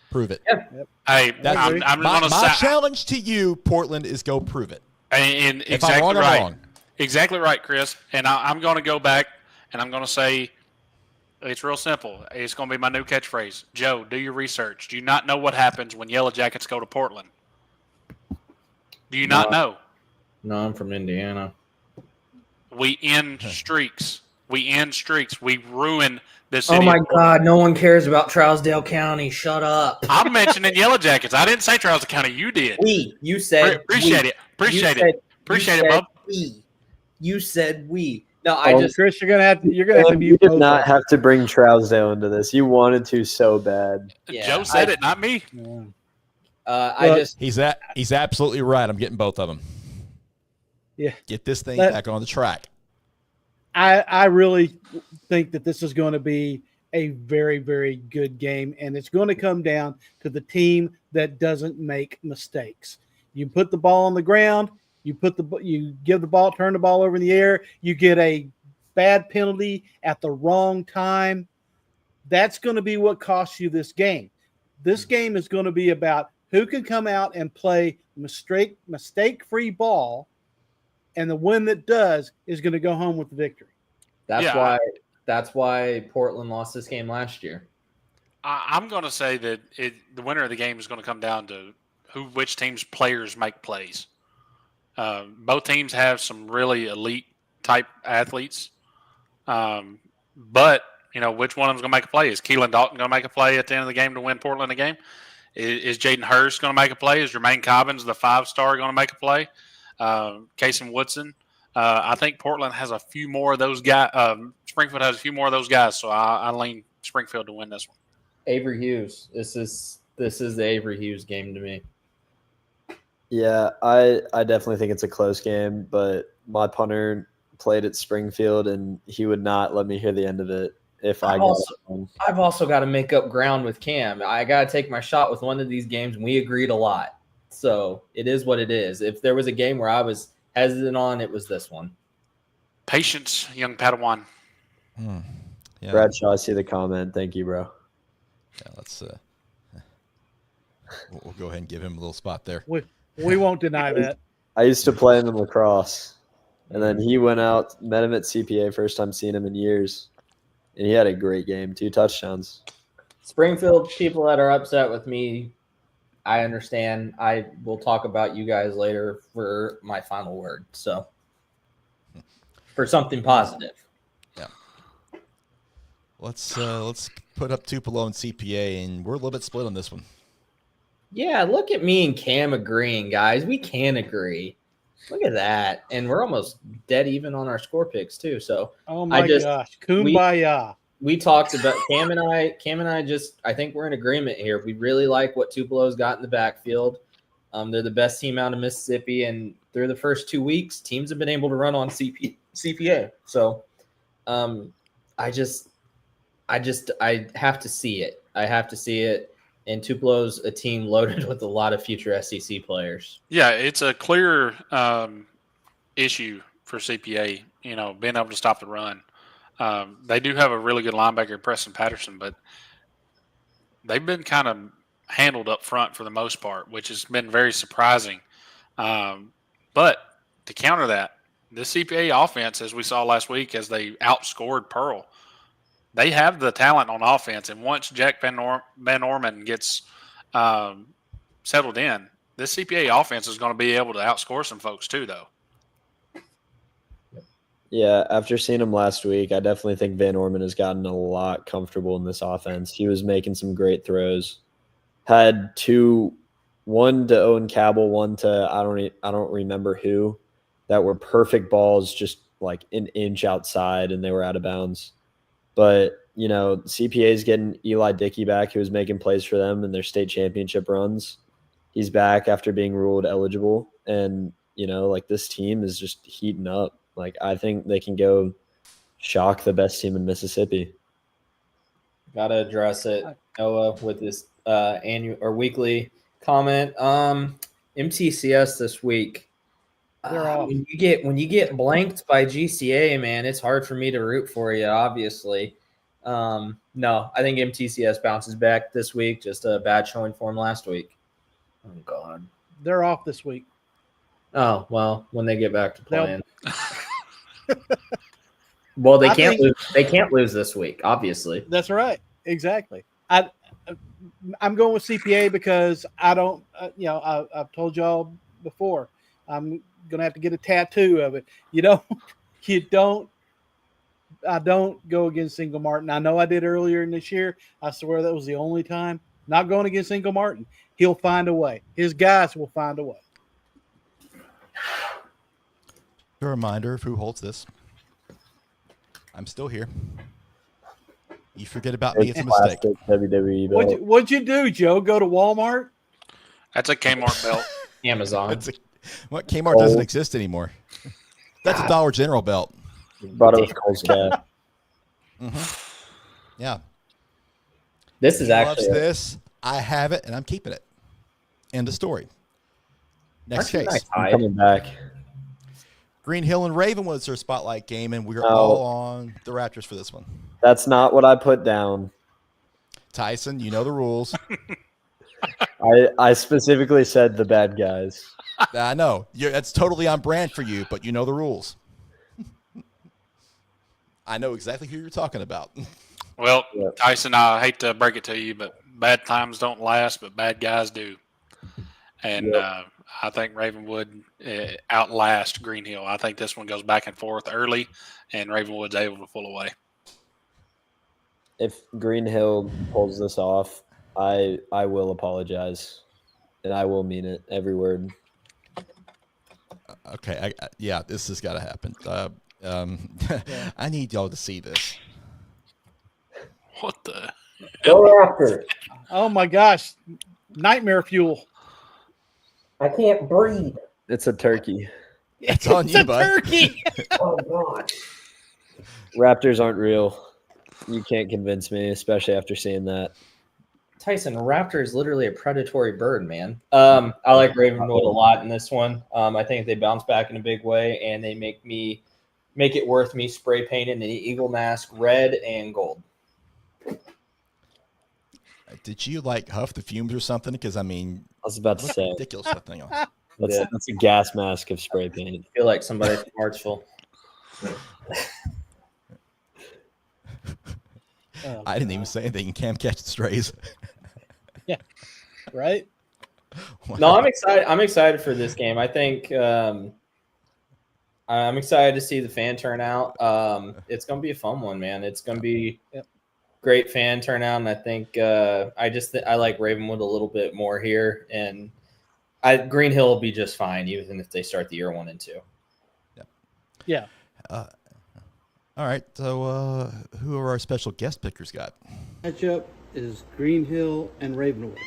Prove it. Yeah. Yep. Hey, my challenge to you, Portland, is go prove it. And if exactly I'm wrong, right. I'm wrong. Exactly right, Chris. And I'm going to go back, and I'm going to say it's real simple. It's going to be my new catchphrase. Joe, do your research. Do you not know what happens when Yellow Jackets go to Portland? Do you not know? No, I'm from Indiana. We end streaks. We ruin the city. Oh, my God. No one cares about Trousdale County. Shut up. I'm mentioning Yellow Jackets. I didn't say Trousdale County. You did. You said Appreciate it. Appreciate it, Bub. You said we. No, Chris, you're gonna have to You mute. did not have to bring Trousdale into this. You wanted to so bad. Yeah, Joe said it, not me. He's absolutely right. I'm getting both of them. Yeah. Get this thing back on the track. I really think that this is going to be a very, very good game, and it's going to come down to the team that doesn't make mistakes. You put the ball on the ground, you give the ball, turn the ball over in the air, you get a bad penalty at the wrong time. That's going to be what costs you this game. This game is going to be about who can come out and play mistake-free ball, and the one that does is going to go home with the victory. That's why Portland lost this game last year. I'm going to say that the winner of the game is going to come down to which team's players make plays. Both teams have some really elite type athletes, but which one of them's going to make a play? Is Keelan Dalton going to make a play at the end of the game to win Portland a game? Is Jaden Hurst going to make a play? Is Jermaine Cobbins, the 5-star, going to make a play? Casey Woodson. I think Portland has a few more of those guys. Springfield has a few more of those guys, so I lean Springfield to win this one. Avery Hughes. This is the Avery Hughes game to me. Yeah, I definitely think it's a close game, but my punter played at Springfield, and he would not let me hear the end of it if I got it wrong. I've also got to make up ground with Cam. I got to take my shot with one of these games, and we agreed a lot. So it is what it is. If there was a game where I was hesitant on, it was this one. Patience, young Padawan. Yeah. Bradshaw, I see the comment. Thank you, bro. Yeah, let's we'll go ahead and give him a little spot there. We won't deny that. I used to play him in lacrosse, and then he went out, met him at CPA, first time seeing him in years, and he had a great game, 2 touchdowns. Springfield people that are upset with me, I understand. I will talk about you guys later for my final word. So for something positive. Yeah. Let's put up Tupelo and CPA, and we're a little bit split on this one. Yeah, look at me and Cam agreeing, guys. We can agree. Look at that. And we're almost dead even on our score picks too. So Oh my gosh. Kumbaya. we talked about Cam and I just I think we're in agreement here. We really like what Tupelo's got in the backfield. They're the best team out of Mississippi, and through the first 2 weeks, teams have been able to run on CPA. So I have to see it. I have to see it. And Tupelo's a team loaded with a lot of future SEC players. Yeah, it's a clear issue for CPA, being able to stop the run. They do have a really good linebacker, Preston Patterson, but they've been kind of handled up front for the most part, which has been very surprising. But to counter that, the CPA offense, as we saw last week, as they outscored Pearl, they have the talent on offense. And once Jack Van Orman gets settled in, this CPA offense is going to be able to outscore some folks too, though. Yeah, after seeing him last week, I definitely think Van Orman has gotten a lot comfortable in this offense. He was making some great throws. Had one to Owen Cabell, one to I don't remember who, that were perfect balls, just like an inch outside, and they were out of bounds. But CPA is getting Eli Dickey back, who was making plays for them in their state championship runs. He's back after being ruled eligible, and this team is just heating up. Like, I think they can go shock the best team in Mississippi. Got to address it, Noah, with this annual or weekly comment. MTCS this week. When you get blanked by GCA, man, it's hard for me to root for you. Obviously, no. I think MTCS bounces back this week. Just a bad showing for them last week. Oh God, they're off this week. Oh well, when they get back to playing. Well, they can't lose. They can't lose this week. Obviously, that's right. Exactly. I'm going with CPA because I don't. I've told y'all before. I'm gonna have to get a tattoo of it. I don't go against Single Martin. I know I did earlier in this year. I swear that was the only time. Not going against Single Martin. He'll find a way. His guys will find a way. A reminder of who holds this. I'm still here. You forget about me, it's a mistake. WWE belt. What'd you do, Joe? Go to Walmart? That's a Kmart belt. Amazon. Kmart doesn't exist anymore. That's a Dollar General belt. Brought it with Cole's cat. Mm-hmm. Yeah. This is actually this. I have it, and I'm keeping it. End of story. Next case. I'm coming back. Green Hill and Ravenwood's their spotlight game, and we're all on the Raptors for this one. That's not what I put down. Tyson, you know the rules. I specifically said the bad guys. I know. That's totally on brand for you, but you know the rules. I know exactly who you're talking about. Well, Tyson, I hate to break it to you, but bad times don't last, but bad guys do. And I think Ravenwood outlast Green Hill. I think this one goes back and forth early, and Ravenwood's able to pull away. If Green Hill pulls this off, I will apologize, and I will mean it, every word. Okay, this has got to happen. I need y'all to see this. What the? Go after. Oh my gosh, nightmare fuel. I can't breathe. It's a turkey. It's on you, bud. Turkey. Oh God. Raptors aren't real. You can't convince me, especially after seeing that. Tyson, a raptor is literally a predatory bird, man. I like Ravenwood a lot in this one. I think they bounce back in a big way, and they make it worth me spray painting the eagle mask red and gold. Did you like huff the fumes or something? Because I mean, I was about to say ridiculous that thing. that's a gas mask of spray paint. I feel like somebody from Marchville. I didn't even say anything. Cam catching strays. Yeah, right. No, I'm excited. I'm excited for this game. I think I'm excited to see the fan turnout. It's going to be a fun one, man. It's going to be great fan turnout, and I think I like Ravenwood a little bit more here, and Green Hill will be just fine, even if they start the year 1 and 2. Yeah. All right. So, who are our special guest pickers got? Matchup is Green Hill and Ravenwood.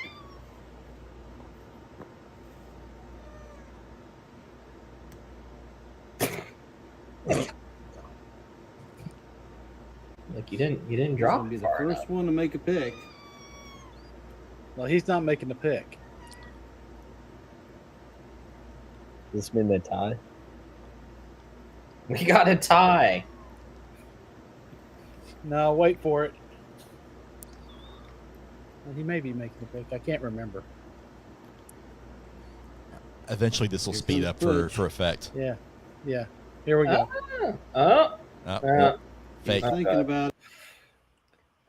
Like you didn't drop. Be the first one to make a pick. Well, he's not making the pick. Does this mean they tie? We got a tie. No, wait for it. Well, he may be making the pick. I can't remember. Eventually, this will speed up for effect. Yeah. Here we go. Fake. Thinking about.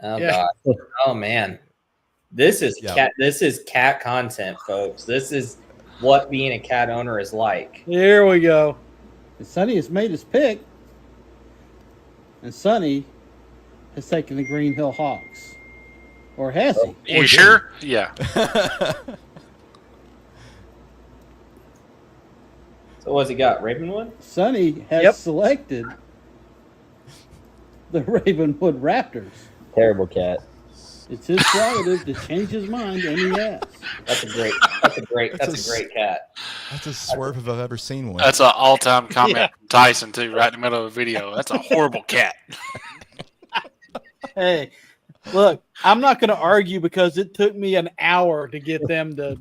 Oh God. Oh man. This is cat. This is cat content, folks. This is what being a cat owner is like. Here we go. And Sonny has made his pick, and Sonny has taken the Green Hill Hawks, or has he? You sure? Yeah. So what's he got? Ravenwood? Sonny has selected the Ravenwood Raptors. Terrible cat. It's his prerogative to change his mind, and he has. That's a great cat. That's a swerve if I've ever seen one. That's an all-time comment from Tyson, too, right in the middle of the video. That's a horrible cat. Hey, look, I'm not going to argue because it took me an hour to get them to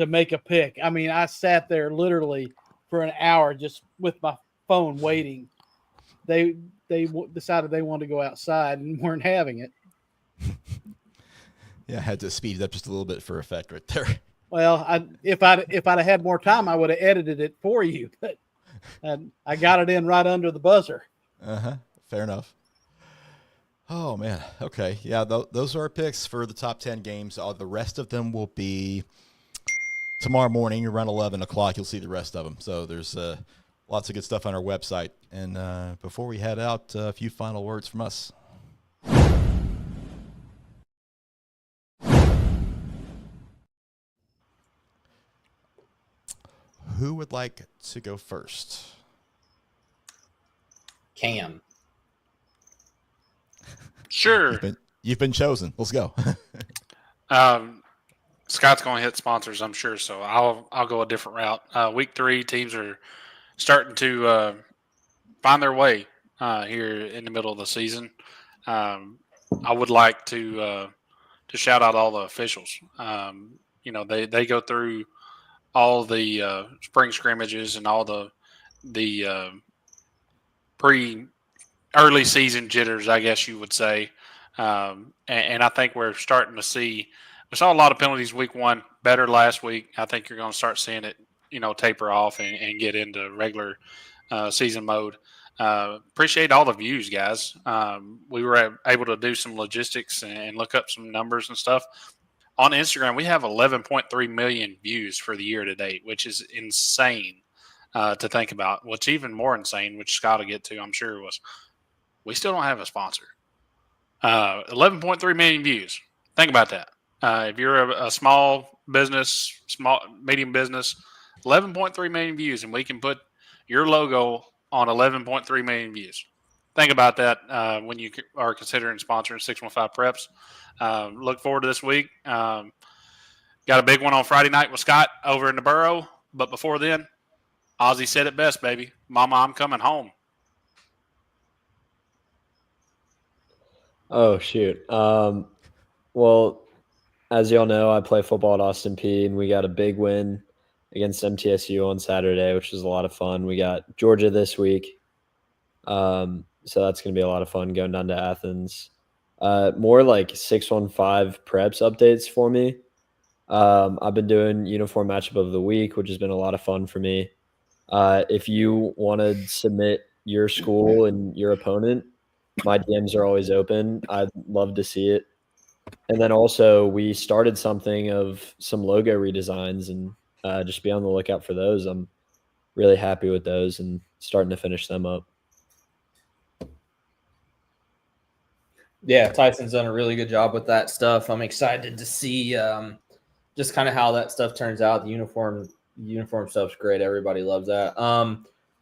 make a pick. I mean, I sat there literally for an hour just with my phone waiting. They decided they wanted to go outside and weren't having it. Yeah, I had to speed it up just a little bit for effect right there. Well, if I'd have had more time, I would have edited it for you, but I got it in right under the buzzer. Fair enough. Oh man. Okay. Yeah. Those are our picks for the top 10 games. The rest of them will be tomorrow morning around 11 o'clock. You'll see the rest of them. So there's lots of good stuff on our website. And before we head out, a few final words from us. Who would like to go first? Cam. Sure. You've been chosen. Let's go. Scott's going to hit sponsors, I'm sure. So I'll go a different route. Week 3, teams are starting to find their way here in the middle of the season. I would like to shout out all the officials. They go through all the spring scrimmages and all the early season jitters, I guess you would say. And I think we're starting to see. We saw a lot of penalties week 1, better last week. I think you're going to start seeing it, taper off and get into regular season mode. Appreciate all the views, guys. We were able to do some logistics and look up some numbers and stuff. On Instagram, we have 11.3 million views for the year to date, which is insane to think about. What's even more insane, which Scott will get to, I'm sure, was we still don't have a sponsor. 11.3 million views. Think about that. If you're a small business, medium business, 11.3 million views, and we can put your logo on 11.3 million views. Think about that when you are considering sponsoring 615 Preps. Look forward to this week. Got a big one on Friday night with Scott over in the Borough. But before then, Ozzy said it best, baby. Mama, I'm coming home. Oh, shoot. Well, as y'all know, I play football at Austin P, and we got a big win against MTSU on Saturday, which was a lot of fun. We got Georgia this week, so that's going to be a lot of fun going down to Athens. More like 615 preps updates for me. I've been doing uniform matchup of the week, which has been a lot of fun for me. If you want to submit your school and your opponent, my DMs are always open. I'd love to see it. And then also we started something of some logo redesigns, and just be on the lookout for those. I'm really happy with those and starting to finish them up. Yeah, Tyson's done a really good job with that stuff. I'm excited to see just kind of how that stuff turns out. The uniform stuff's great. Everybody loves that.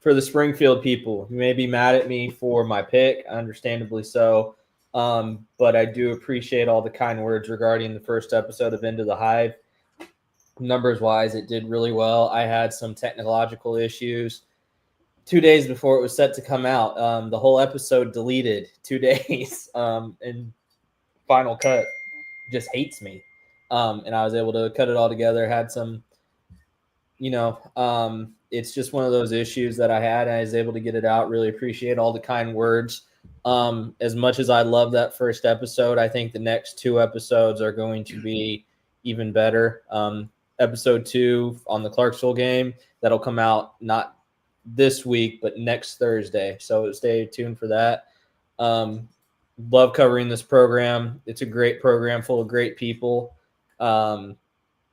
For the Springfield people, you may be mad at me for my pick, understandably so. But I do appreciate all the kind words regarding the first episode of Into the Hive. Numbers wise, it did really well. I had some technological issues 2 days before it was set to come out. The whole episode deleted 2 days, and Final Cut just hates me. And I was able to cut it all together. Had some, it's just one of those issues that I had. I was able to get it out. Really appreciate all the kind words. As much as I love that first episode, I think the next 2 episodes are going to be even better. Episode 2 on the Clarksville game, that'll come out not this week, but next Thursday. So stay tuned for that. Love covering this program. It's a great program full of great people.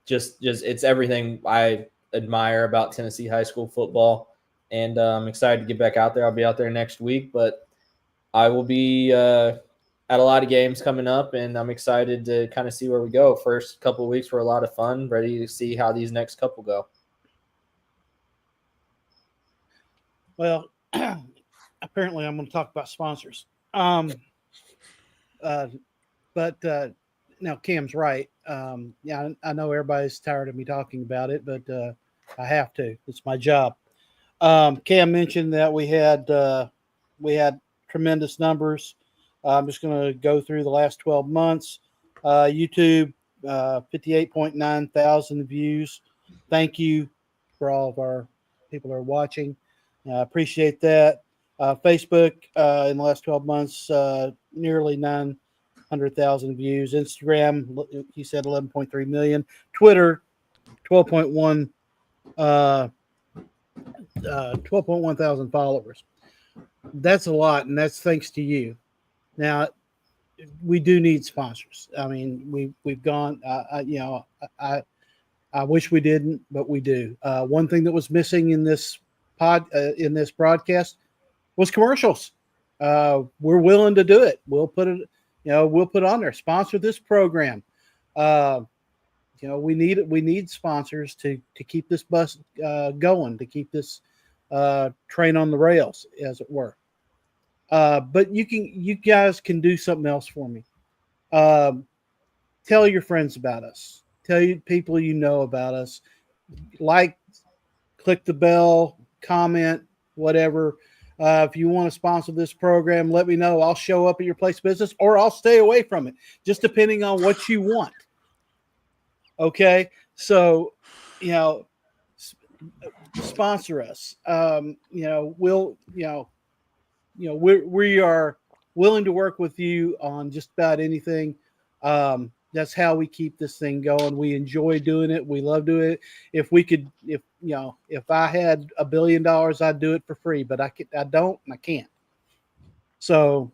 Just it's everything I admire about Tennessee high school football. And I'm excited to get back out there. I'll be out there next week, but I will be at a lot of games coming up, and I'm excited to kind of see where we go. First couple of weeks were a lot of fun. Ready to see how these next couple go. Well, apparently I'm going to talk about sponsors. But now Cam's right. Yeah, I know everybody's tired of me talking about it, but I have to. It's my job. Cam mentioned that we had tremendous numbers. I'm just going to go through the last 12 months. YouTube, 58.9 thousand views. Thank you for all of our people that are watching. Appreciate that. Facebook, in the last 12 months, nearly 900,000 views. Instagram, he said 11.3 million. Twitter, 12.1 thousand followers. That's a lot, and that's thanks to you. Now, we do need sponsors. I mean, we've gone. I wish we didn't, but we do. One thing that was missing in this broadcast was commercials. We're willing to do it. We'll put it. We'll put on there. Sponsor this program. We need sponsors to keep this bus going, to keep this train on the rails, as it were. But you guys can do something else for me. Tell your friends about us. Tell you people you know about us. Like, click the bell, comment, whatever. If you want to sponsor this program, let me know. I'll show up at your place of business, or I'll stay away from it, just depending on what you want. Okay, so sponsor us. We are willing to work with you on just about anything. That's how we keep this thing going. We enjoy doing it. We love doing it. If I had $1 billion, I'd do it for free, but I don't, and I can't. So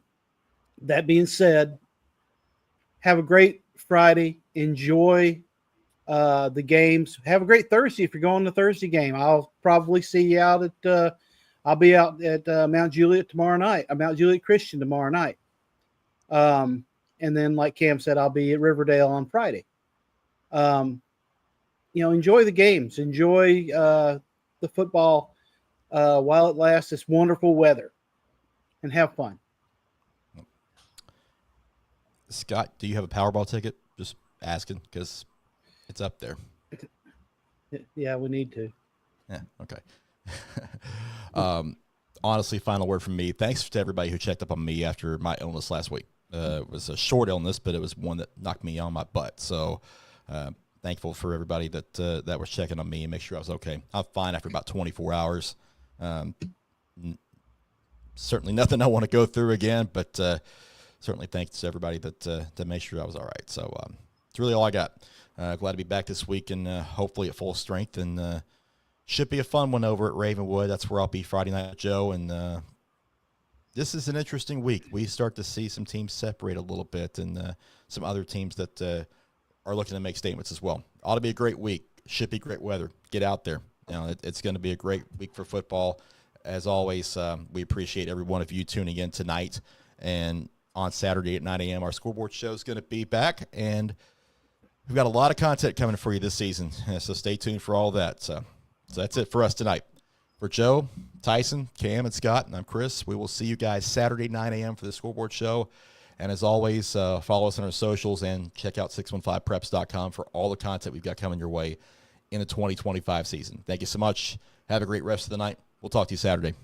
that being said, have a great Friday. Enjoy the games. Have a great Thursday if you're going to the Thursday game. I'll probably see you out at I'll be out at Mount Juliet tomorrow night. Mount Juliet Christian tomorrow night. And then, like Cam said, I'll be at Riverdale on Friday. Enjoy the games. Enjoy the football while it lasts. This wonderful weather, and have fun. Scott, do you have a Powerball ticket? Just asking because it's up there. Yeah, we need to. Yeah. Okay. Honestly, final word from me. Thanks to everybody who checked up on me after my illness last week. It was a short illness, but it was one that knocked me on my butt. So thankful for everybody that was checking on me and make sure I was okay. I'm fine after about 24 hours. Certainly nothing I want to go through again, but certainly thanks to everybody that made sure I was all right. So it's really all I got. Glad to be back this week and hopefully at full strength. And should be a fun one over at Ravenwood. That's where I'll be Friday night with Joe. And this is an interesting week. We start to see some teams separate a little bit and some other teams that are looking to make statements as well. Ought to be a great week. Should be great weather. Get out there. It's going to be a great week for football. As always, we appreciate every one of you tuning in tonight. And on Saturday at 9 a.m., our scoreboard show is going to be back. And we've got a lot of content coming for you this season. So stay tuned for all that. So that's it for us tonight. For Joe, Tyson, Cam, and Scott, and I'm Chris, we will see you guys Saturday, 9 a.m. for the scoreboard show. And as always, follow us on our socials and check out 615preps.com for all the content we've got coming your way in the 2025 season. Thank you so much. Have a great rest of the night. We'll talk to you Saturday.